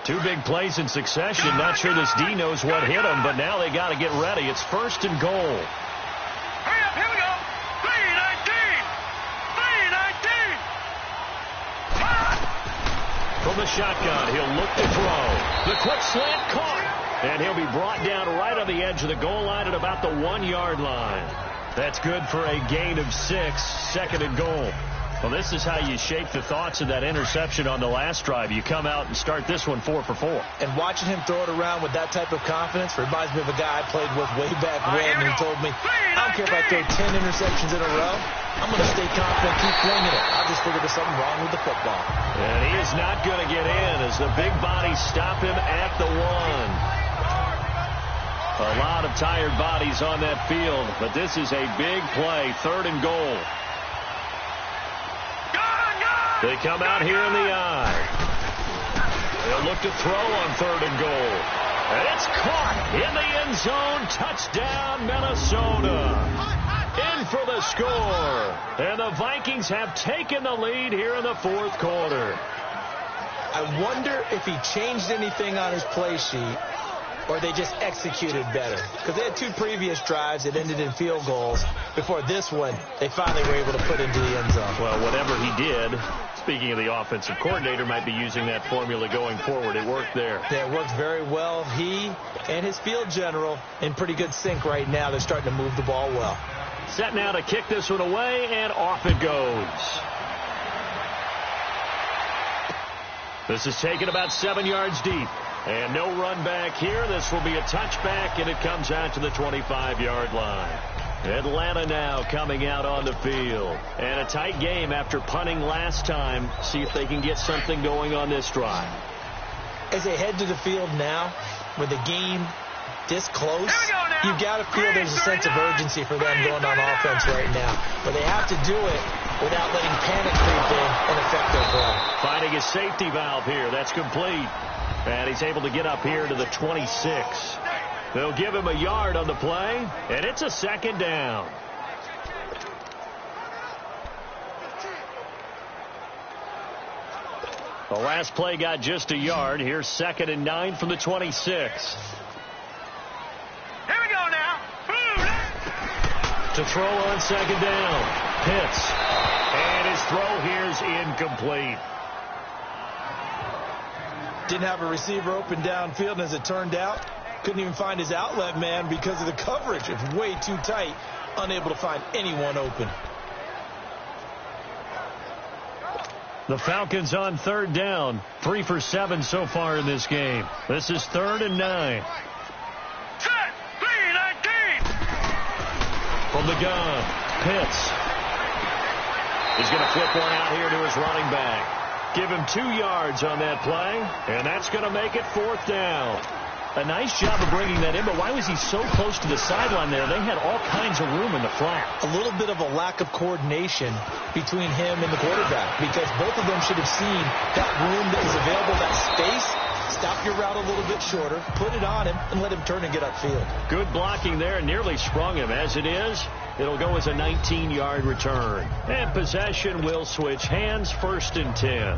S2: Two big plays in succession. Not sure this D knows what hit them, but now they got to get ready. It's first and goal.
S4: Hurry up, here we go. 3-19.
S2: From the shotgun, he'll look to throw. The quick slant caught. And he'll be brought down right on the edge of the goal line at about the 1-yard line. That's good for a gain of 6, second and goal. Well, this is how you shape the thoughts of that interception on the last drive. You come out and start this one 4 for 4.
S3: And watching him throw it around with that type of confidence reminds me of a guy I played with way back when, and he told me, I don't care if I throw 10 interceptions in a row. I'm going to stay confident, keep flinging it. I just figured there's something wrong with the football.
S2: And he is not going to get in as the big bodies stop him at the 1. A lot of tired bodies on that field, but this is a big play, third and goal. They come out here in the eye. They'll look to throw on third and goal. And it's caught in the end zone. Touchdown, Minnesota. In for the score. And the Vikings have taken the lead here in the fourth quarter.
S3: I wonder if he changed anything on his play sheet or they just executed better. Because they had 2 previous drives that ended in field goals. Before this one, they finally were able to put into the end zone.
S2: Well, whatever he did, speaking of the offensive coordinator, might be using that formula going forward. It worked there.
S3: Yeah, it worked very well. He and his field general in pretty good sync right now. They're starting to move the ball well.
S2: Set now to kick this one away, and off it goes. This is taken about 7 yards deep. And no run back here. This will be a touchback, and it comes out to the 25-yard line. Atlanta now coming out on the field. And a tight game after punting last time. See if they can get something going on this drive.
S3: As they head to the field now, with the game this close, you've got to feel there's a sense of urgency for them going on offense right now. But they have to do it without letting panic creep in and affect their play.
S2: Finding a safety valve here. That's complete. And he's able to get up here to the 26. They'll give him a yard on the play, and it's a second down. The last play got just a yard. Here's 2nd and 9 from the 26.
S4: Here we go now.
S2: To throw on 2nd down. Pitts. And his throw here's incomplete.
S3: Didn't have a receiver open downfield, and as it turned out, couldn't even find his outlet man because of the coverage. It's way too tight, unable to find anyone open.
S2: The Falcons on 3rd down. 3 for 7 so far in this game. This is 3rd and 9.
S4: Set. 3-19.
S2: From the gun, Pitts. He's going to flip one out here to his running back. Give him 2 yards on that play, and that's going to make it 4th down. A nice job of bringing that in, but why was he so close to the sideline there? They had all kinds of room in the flat.
S3: A little bit of a lack of coordination between him and the quarterback, because both of them should have seen that room that was available, that space. Stop your route a little bit shorter, put it on him, and let him turn and get upfield.
S2: Good blocking there, nearly sprung him. As it is, it'll go as a 19-yard return. And possession will switch hands, 1st and 10.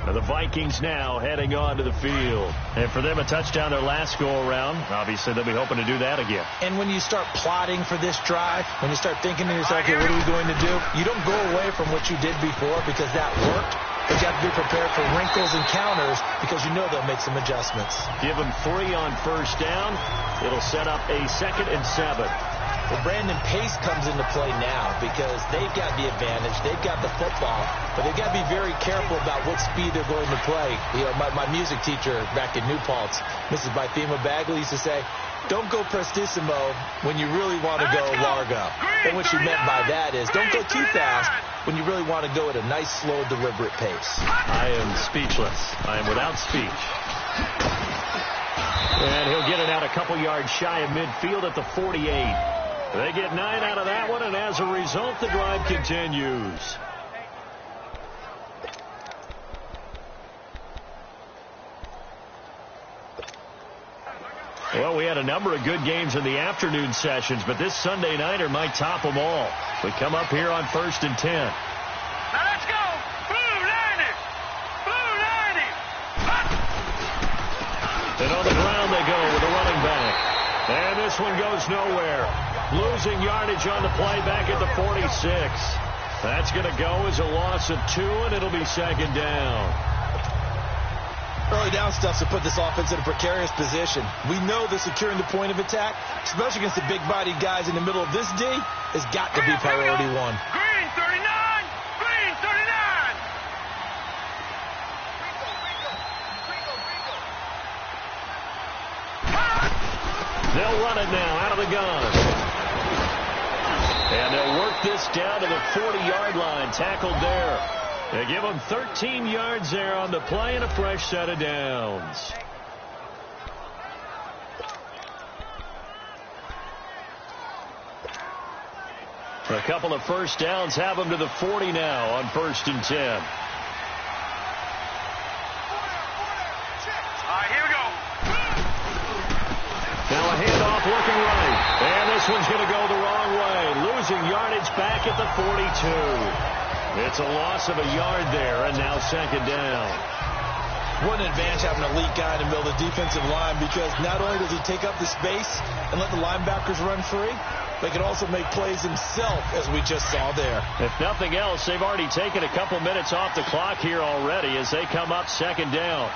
S2: Now the Vikings now heading on to the field. And for them, a touchdown their last go-around. Obviously, they'll be hoping to do that again.
S3: And when you start plotting for this drive, when you start thinking to yourself, okay, what are we going to do? You don't go away from what you did before because that worked. But you have to be prepared for wrinkles and counters because you know they'll make some adjustments.
S2: Give them 3 on 1st down. It'll set up a 2nd and 7.
S3: Well, Brandon, pace comes into play now because they've got the advantage. They've got the football, but they've got to be very careful about what speed they're going to play. You know, my music teacher back in New Paltz, Mrs. Bythema Bagley, used to say, don't go prestissimo when you really want to go largo. And what she meant by that is don't go too fast when you really want to go at a nice, slow, deliberate pace.
S2: I am speechless. I am without speech. And he'll get it out a couple yards shy of midfield at the 48. They get 9 out of that one, and as a result, the drive continues. Well, we had a number of good games in the afternoon sessions, but this Sunday nighter might top them all. We come up here on 1st and 10.
S4: Now let's go. Blue 90. Blue 90.
S2: And on the ground they go with the running back. And this one goes nowhere. Losing yardage on the play back at the 46. That's going to go as a loss of 2, and it'll be 2nd down.
S3: Early down stuff to put this offense in a precarious position. We know that securing the point of attack, especially against the big-bodied guys in the middle of this D, has got to be priority 1.
S4: Green 39. Green 39.
S2: They'll run it now out of the gun. And they'll work this down to the 40-yard line. Tackled there. They give them 13 yards there on the play and a fresh set of downs. A couple of 1st downs have them to the 40 now on 1st and 10.
S4: All right, here we go.
S2: Now a handoff looking right. And this one's going to go the wrong way. Losing yardage back at the 42. It's a loss of a yard there, and now 2nd down.
S3: What an advantage having an elite guy in the middle of the defensive line, because not only does he take up the space and let the linebackers run free, but he can also make plays himself, as we just saw there.
S2: If nothing else, they've already taken a couple minutes off the clock here already as they come up 2nd down.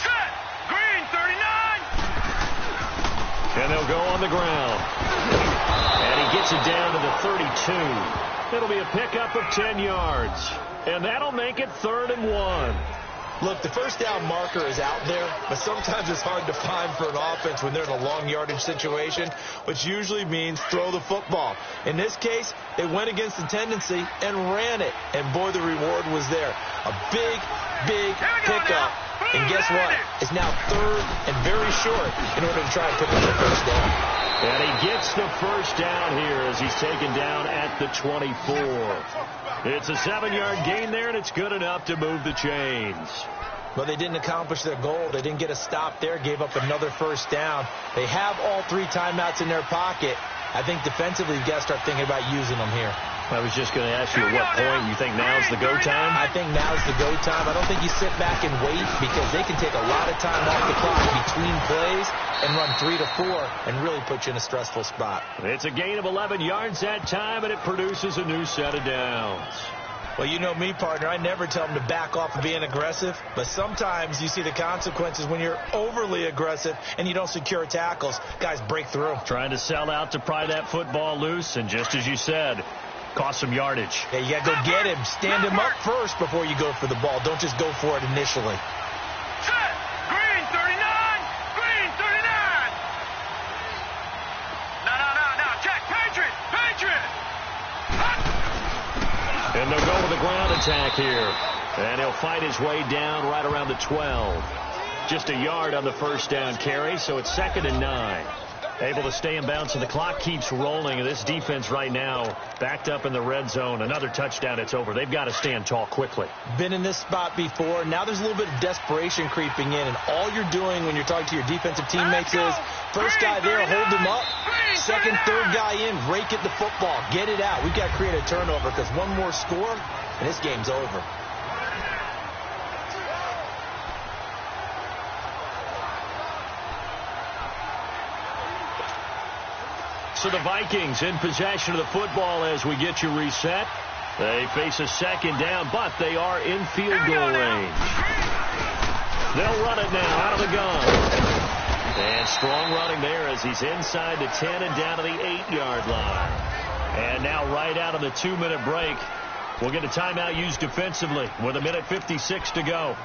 S4: Set. Green 39.
S2: And they'll go on the ground. And he gets it down to the 32. It'll be a pickup of 10 yards. And that'll make it 3rd and 1.
S3: Look, the 1st down marker is out there, but sometimes it's hard to find for an offense when they're in a long yardage situation, which usually means throw the football. In this case, they went against the tendency and ran it. And boy, the reward was there. A big, big pickup. And guess what? It's now 3rd and very short in order to try and pick up the 1st down.
S2: And he gets the 1st down here as he's taken down at the 24. It's a 7-yard gain there, and it's good enough to move the chains.
S3: Well, they didn't accomplish their goal. They didn't get a stop there, gave up another 1st down. They have all 3 timeouts in their pocket. I think defensively, you've got to start thinking about using them here.
S2: I was just going to ask you at what point you think now's the go time?
S3: I think now's the go time. I don't think you sit back and wait, because they can take a lot of time off the clock between plays and run 3 to 4 and really put you in a stressful spot.
S2: It's a gain of 11 yards that time, and it produces a new set of downs.
S3: Well, you know me, partner. I never tell them to back off of being aggressive, but sometimes you see the consequences when you're overly aggressive and you don't secure tackles. Guys break through.
S2: Trying to sell out to pry that football loose, and just as you said, cost some yardage.
S3: Yeah, you got to go get him. Stand him up first before you go for the ball. Don't just go for it initially.
S4: Set. Green 39. Green 39. No. Check. Patriot. Patriot.
S2: And they'll go with the ground attack here. And he'll fight his way down right around the 12. Just a yard on the first down carry, so it's 2nd and 9. Able to stay in bounds, and the clock keeps rolling. And this defense right now backed up in the red zone. Another touchdown, it's over. They've got to stand tall quickly.
S3: Been in this spot before. Now there's a little bit of desperation creeping in, and all you're doing when you're talking to your defensive teammates is first guy there, hold him up. Second, third guy in, rake at the football. Get it out. We've got to create a turnover because one more score, and this game's over.
S2: So the Vikings in possession of the football as we get you reset. They face a second down, but they are in field goal range. They'll run it now out of the gun. And strong running there as he's inside the 10 and down to the 8-yard line. And now right out of the 2-minute break, we'll get a timeout used defensively with 1:56 to go.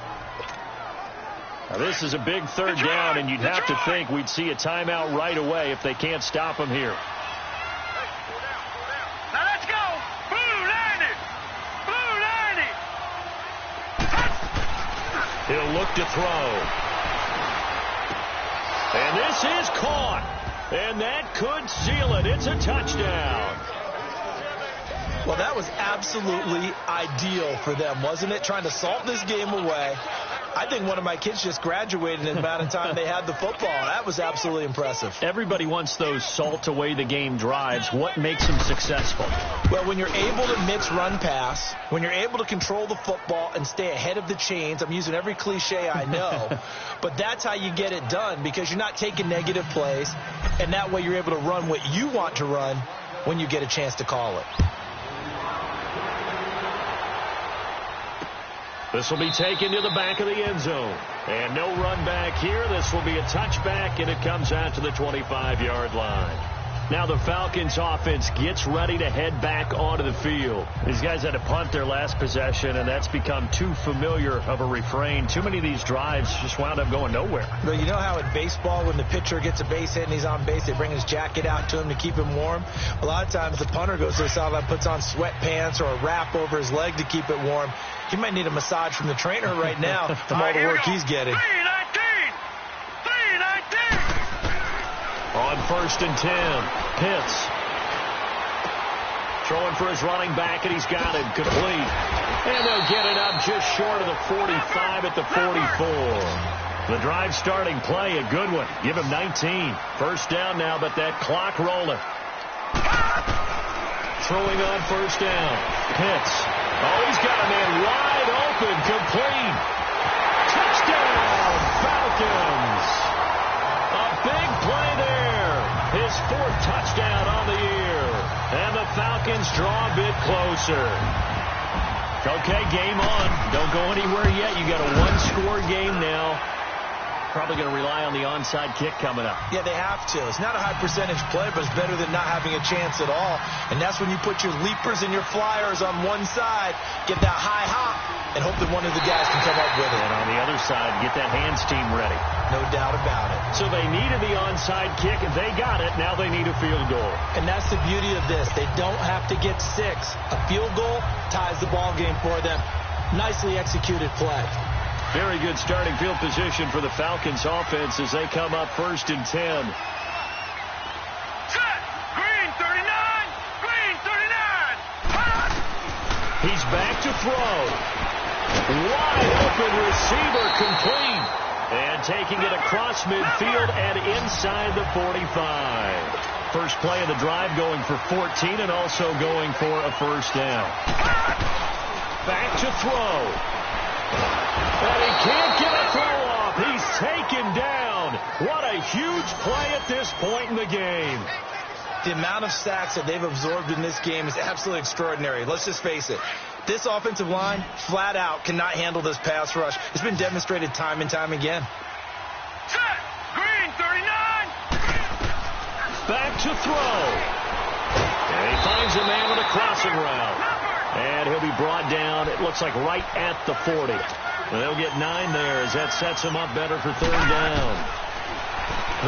S2: Now this is a big third down, and you'd have to think we'd see a timeout right away if they can't stop him here.
S4: Now let's go. Blue 90. Blue 90.
S2: He'll look to throw. And this is caught. And that could seal it. It's a touchdown.
S3: Well, that was absolutely ideal for them, wasn't it? Trying to salt this game away. I think one of my kids just graduated in the amount of time they had the football. That was absolutely impressive.
S2: Everybody wants those salt away the game drives. What makes them successful?
S3: Well, when you're able to mix run pass, when you're able to control the football and stay ahead of the chains, I'm using every cliche I know, but that's how you get it done because you're not taking negative plays, and that way you're able to run what you want to run when you get a chance to call it.
S2: This will be taken to the back of the end zone. And no run back here. This will be a touchback, and it comes out to the 25-yard line. Now the Falcons offense gets ready to head back onto the field. These guys had to punt their last possession, and that's become too familiar of a refrain. Too many of these drives just wound up going nowhere.
S3: Well, you know how in baseball when the pitcher gets a base hit and he's on base, they bring his jacket out to him to keep him warm? A lot of times the punter goes to the sideline, puts on sweatpants or a wrap over his leg to keep it warm. He might need a massage from the trainer right now from all the work he's getting.
S4: 319.
S2: On 1st and 10, Pitts. Throwing for his running back, and he's got it complete. And they'll get it up just short of the 45 at the 44. The drive starting play, a good one. Give him 19. First down now, but that clock rolling. Throwing on 1st down. Pitts. Oh, he's got a man wide open, complete. Touchdown, Falcons. A big play there. His 4th touchdown on the year. And the Falcons draw a bit closer. Okay, game on. Don't go anywhere yet. You got a 1-score game now. Probably going to rely on the onside kick coming up.
S3: Yeah, they have to. It's not a high percentage play, but it's better than not having a chance at all. And that's when you put your leapers and your flyers on one side, get that high hop, and hope that one of the guys can come up with it.
S2: And on the other side, get that hands team ready.
S3: No doubt about it.
S2: So they needed the onside kick. They got it. Now they need a field goal.
S3: And that's the beauty of this. They don't have to get 6. A field goal ties the ball game for them. Nicely executed play.
S2: Very good starting field position for the Falcons offense as they come up 1st and 10.
S4: Set. Green 39. Green 39.
S2: He's back to throw. Wide open receiver complete. And taking it across midfield and inside the 45. First play of the drive going for 14 and also going for a first down. Back to throw. And he can't get a throw off. He's taken down. What a huge play at this point in the game.
S3: The amount of sacks that they've absorbed in this game is absolutely extraordinary. Let's just face it. This offensive line, flat out, cannot handle this pass rush. It's been demonstrated time and time again.
S4: Set. Green 39.
S2: Back to throw. And he finds a man with a crossing route. And he'll be brought down, it looks like right at the 40. And they'll get 9 there as that sets him up better for 3rd down.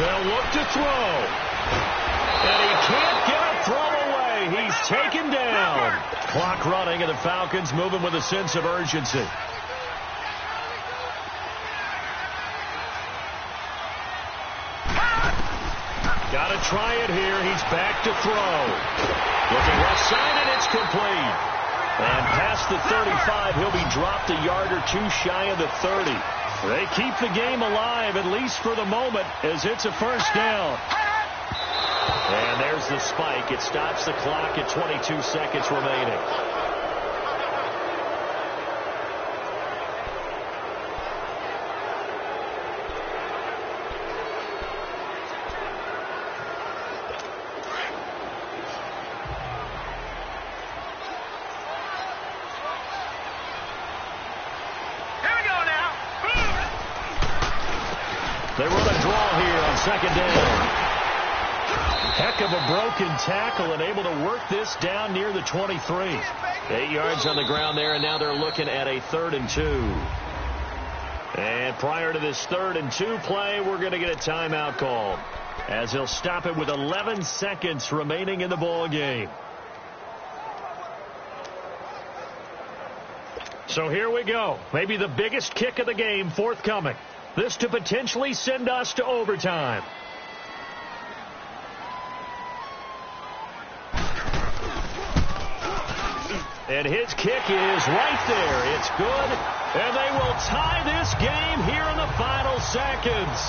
S2: They'll look to throw. And he can't get a throw away. He's taken down. Clock running, and the Falcons moving with a sense of urgency. Got to try it here. He's back to throw. Looking left side, and it's complete. And past the 35, he'll be dropped a yard or two shy of the 30. They keep the game alive, at least for the moment, as it's a first down. And there's the spike. It stops the clock at 22 seconds remaining. They run a draw here on second down. Heck of a broken tackle and able to work this down near the 23. 8 yards on the ground there, and now they're looking at a 3rd and 2. And prior to this 3rd and 2 play, we're going to get a timeout called, as he'll stop it with 11 seconds remaining in the ball game. So here we go. Maybe the biggest kick of the game forthcoming. This to potentially send us to overtime. And his kick is right there. It's good. And they will tie this game here in the final seconds.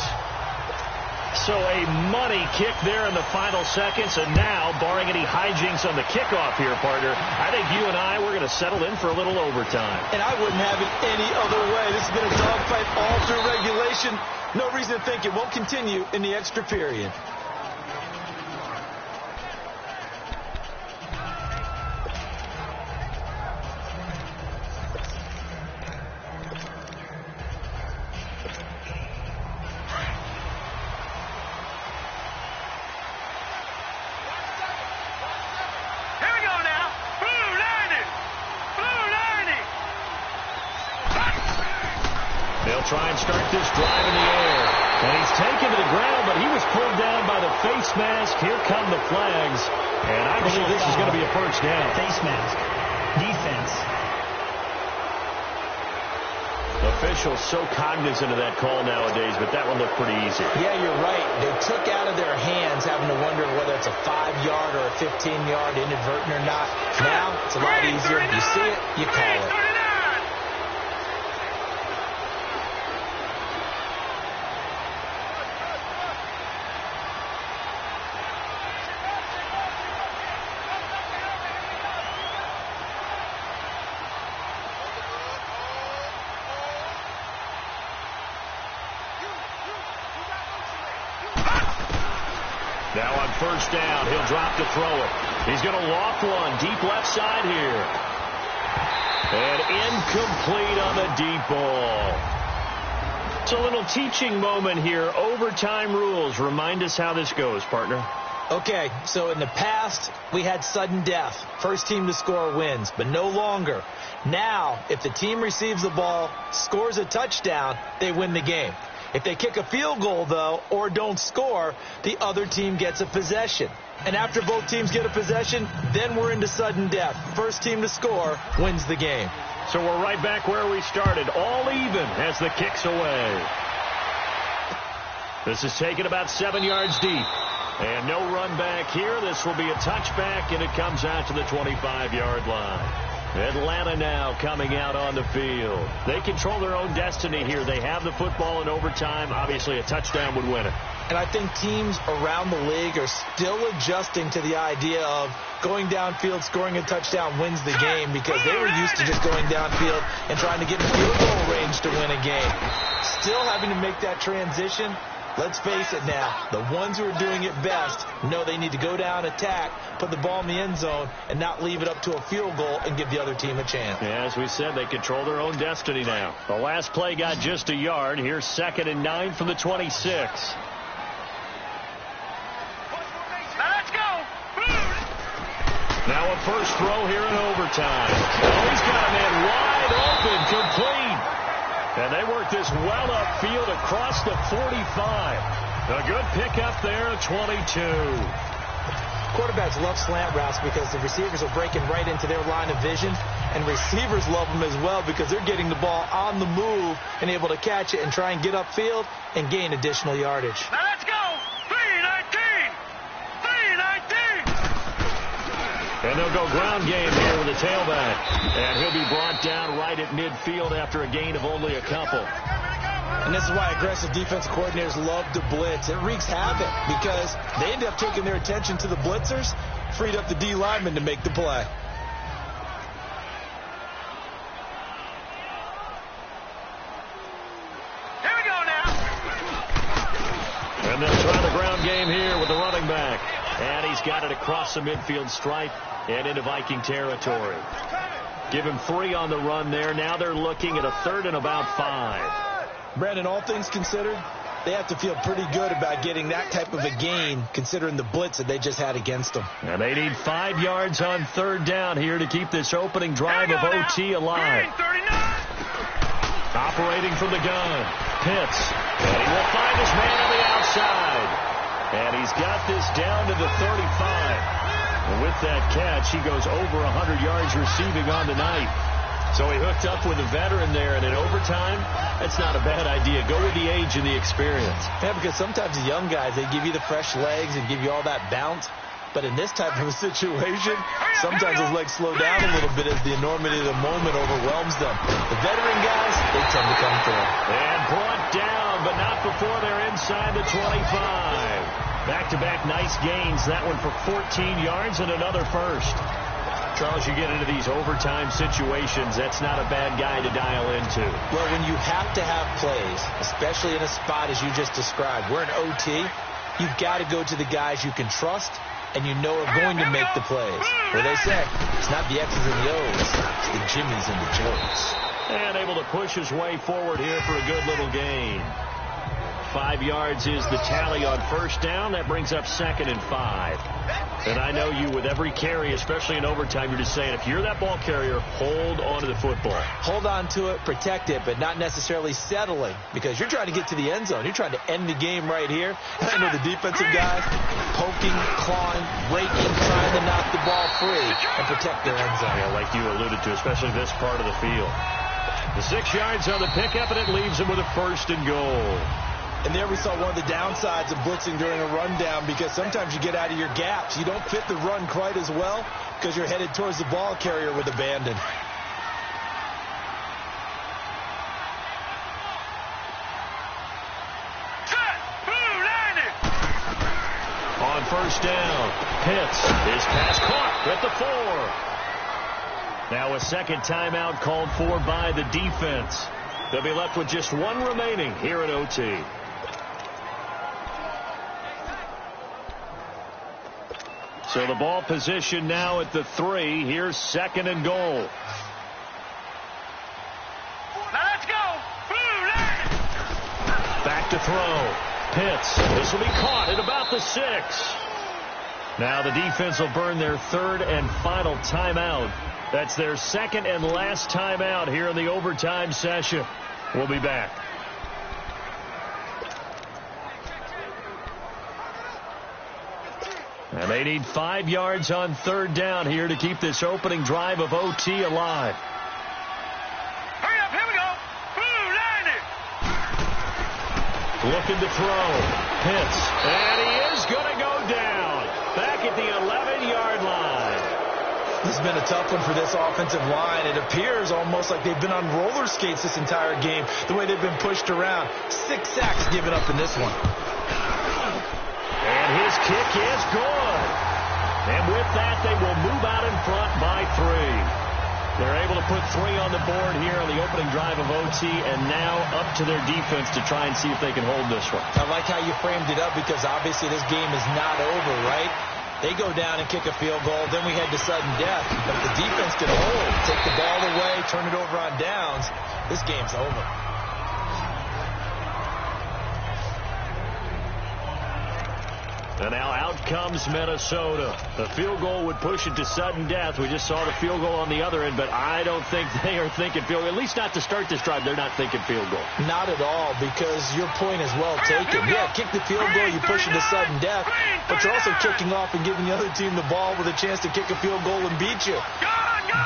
S2: So a money kick there in the final seconds. And now, barring any hijinks on the kickoff here, partner, I think you and I, we're going to settle in for a little overtime.
S3: And I wouldn't have it any other way. This has been a dogfight all through regulation. No reason to think it won't continue in the extra period.
S2: Try and start this drive in the air. And he's taken to the ground, but he was pulled down by the face mask. Here come the flags. And I believe this is going to be a first down.
S5: Face mask. Defense.
S2: Officials so cognizant of that call nowadays, but that one looked pretty easy.
S3: Yeah, you're right. They took out of their hands having to wonder whether it's a 5-yard or a 15-yard inadvertent or not. Now, it's a lot easier. You see it, you call it.
S2: Now on first down, he'll drop to throw it. He's going to loft one deep left side here. And incomplete on the deep ball. It's a little teaching moment here. Overtime rules. Remind us how this goes, partner.
S3: Okay, so in the past, we had sudden death. First team to score wins, but no longer. Now, if the team receives the ball, scores a touchdown, they win the game. If they kick a field goal, though, or don't score, the other team gets a possession. And after both teams get a possession, then we're into sudden death. First team to score wins the game.
S2: So we're right back where we started, all even as the kick's away. This is taken about 7 yards deep. And no run back here. This will be a touchback, and it comes out to the 25-yard line. Atlanta now coming out on the field. They control their own destiny here. They have the football in overtime. Obviously, a touchdown would win it.
S3: And I think teams around the league are still adjusting to the idea of going downfield, scoring a touchdown wins the game, because they were used to just going downfield and trying to get in field goal range to win a game. Still having to make that transition. Let's face it now, the ones who are doing it best know they need to go down, attack, put the ball in the end zone, and not leave it up to a field goal and give the other team a chance.
S2: Yeah, as we said, they control their own destiny now. The last play got just a yard. Here's 2nd and 9 from the 26.
S4: Let's go.
S2: Now a first throw here in overtime. Oh, he's got a man wide open, complete. And they work this well upfield across the 45. A good pickup there, 22.
S3: Quarterbacks love slant routes because the receivers are breaking right into their line of vision, and receivers love them as well because they're getting the ball on the move and able to catch it and try and get upfield and gain additional yardage.
S4: Now let's go. 3:19.
S2: And they'll go ground game here with the tailback. And he'll be brought down right at midfield after a gain of only a couple.
S3: And this is why aggressive defense coordinators love to blitz. It wreaks havoc because they end up taking their attention to the blitzers, freed up the D lineman to make the play.
S4: Here we go now.
S2: And they'll try the ground game here with the running back. And he's got it across the midfield stripe and into Viking territory. Give him 3 on the run there. Now they're looking at a 3rd and about 5.
S3: Brandon, all things considered, they have to feel pretty good about getting that type of a gain considering the blitz that they just had against them.
S2: And they need 5 yards on 3rd down here to keep this opening drive of OT alive. Operating from the gun, Pitts. And he will find his man on the outside. And he's got this down to the 35. And with that catch, he goes over 100 yards receiving on the night. So he hooked up with a veteran there, and in overtime, that's not a bad idea. Go with the age and the experience.
S3: Yeah, because sometimes the young guys, they give you the fresh legs and give you all that bounce. But in this type of a situation, sometimes those legs slow down a little bit as the enormity of the moment overwhelms them. The veteran guys, they tend to come through.
S2: And brought down, but not before they're inside the 25. Back-to-back nice gains. That one for 14 yards and another first. Charles, you get into these overtime situations, that's not a bad guy to dial into.
S3: Well, when you have to have plays, especially in a spot as you just described, we're in OT, you've got to go to the guys you can trust and you know are going to make the plays. Where they say, it's not the X's and the O's, it's the Jimmies and the Joes.
S2: And able to push his way forward here for a good little gain. 5 yards is the tally on 1st down. That brings up 2nd and 5. And I know you, with every carry, especially in overtime, you're just saying, if you're that ball carrier, hold on to the football.
S3: Hold on to it, protect it, but not necessarily settling, because you're trying to get to the end zone. You're trying to end the game right here. And I know the defensive guys poking, clawing, raking, trying to knock the ball free and protect their end zone.
S2: Yeah, like you alluded to, especially this part of the field. The 6 yards on the pickup, and it leaves him with a 1st and goal.
S3: And there we saw one of the downsides of blitzing during a rundown, because sometimes you get out of your gaps. You don't fit the run quite as well because you're headed towards the ball carrier with abandon.
S2: On 1st down, Pitts. His pass caught at the 4. Now a 2nd timeout called for by the defense. They'll be left with just 1 remaining here at OT. So the ball position now at the 3. Here's 2nd and goal.
S4: Now let's go.
S2: Back to throw. Pitts. This will be caught at about the 6. Now the defense will burn their 3rd and final timeout. That's their 2nd and last timeout here in the overtime session. We'll be back. And they need 5 yards on 3rd down here to keep this opening drive of OT alive.
S4: Hurry up, here we go. Line it.
S2: Looking to throw. Pitts. And he is going to go down. Back at the 11-yard line.
S3: This has been a tough one for this offensive line. It appears almost like they've been on roller skates this entire game, the way they've been pushed around. 6 sacks given up in this one.
S2: And his kick is good. And with that, they will move out in front by 3. They're able to put 3 on the board here on the opening drive of OT, and now up to their defense to try and see if they can hold this one.
S3: I like how you framed it up, because obviously this game is not over, right? They go down and kick a field goal, then we head to sudden death. But if the defense can hold, take the ball away, turn it over on downs, this game's over.
S2: And now out comes Minnesota. The field goal would push it to sudden death. We just saw the field goal on the other end, but I don't think they are thinking field goal. At least not to start this drive. They're not thinking field goal.
S3: Not at all, because your point is well taken. Yeah, kick the field goal, you push it to sudden death, but you're also kicking off and giving the other team the ball with a chance to kick a field goal and beat you.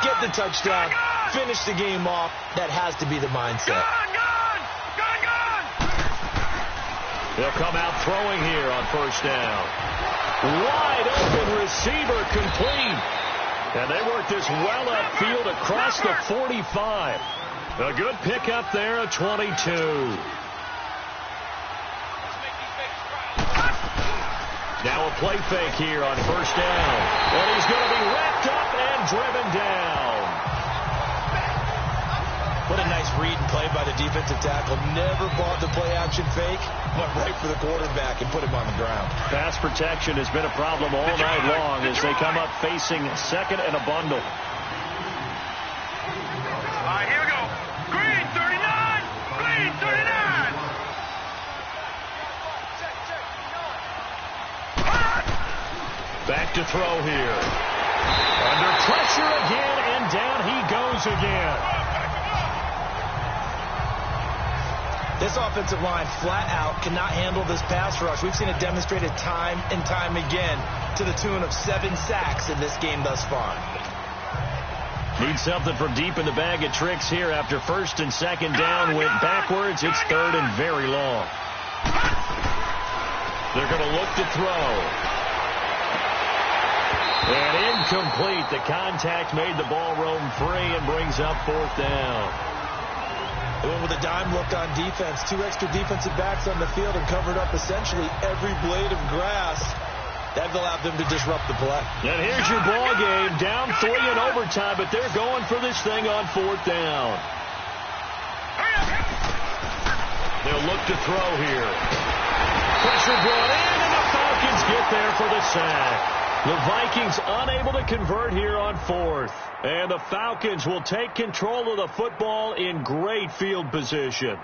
S3: Get the touchdown, finish the game off. That has to be the mindset.
S2: They'll come out throwing here on 1st down. Wide open receiver complete. And they work this well upfield across the 45. A good pickup there at 22. Now a play fake here on first down. And he's going to be wrapped up and driven down.
S3: What a nice read and play by the defensive tackle. Never bought the play-action fake. Went right for the quarterback and put him on the ground.
S2: Pass protection has been a problem all night long as they come up facing second and a bundle.
S4: All right, here we go. Green 39. Green 39.
S2: Back to throw here. Under pressure again, and down he goes again.
S3: This offensive line flat out cannot handle this pass rush. We've seen it demonstrated time and time again to the tune of 7 sacks in this game thus far.
S2: Need something from deep in the bag of tricks here after first and second down went backwards. It's third and very long. They're going to look to throw. And incomplete. The contact made the ball roam free and brings up fourth down.
S3: They went with a dime look on defense. 2 extra defensive backs on the field and covered up essentially every blade of grass. That allowed them to disrupt the play.
S2: And here's your ball game. Down 3 in overtime, but they're going for this thing on fourth down. They'll look to throw here. Pressure brought in, and the Falcons get there for the sack. The Vikings unable to convert here on fourth. And the Falcons will take control of the football in great field position.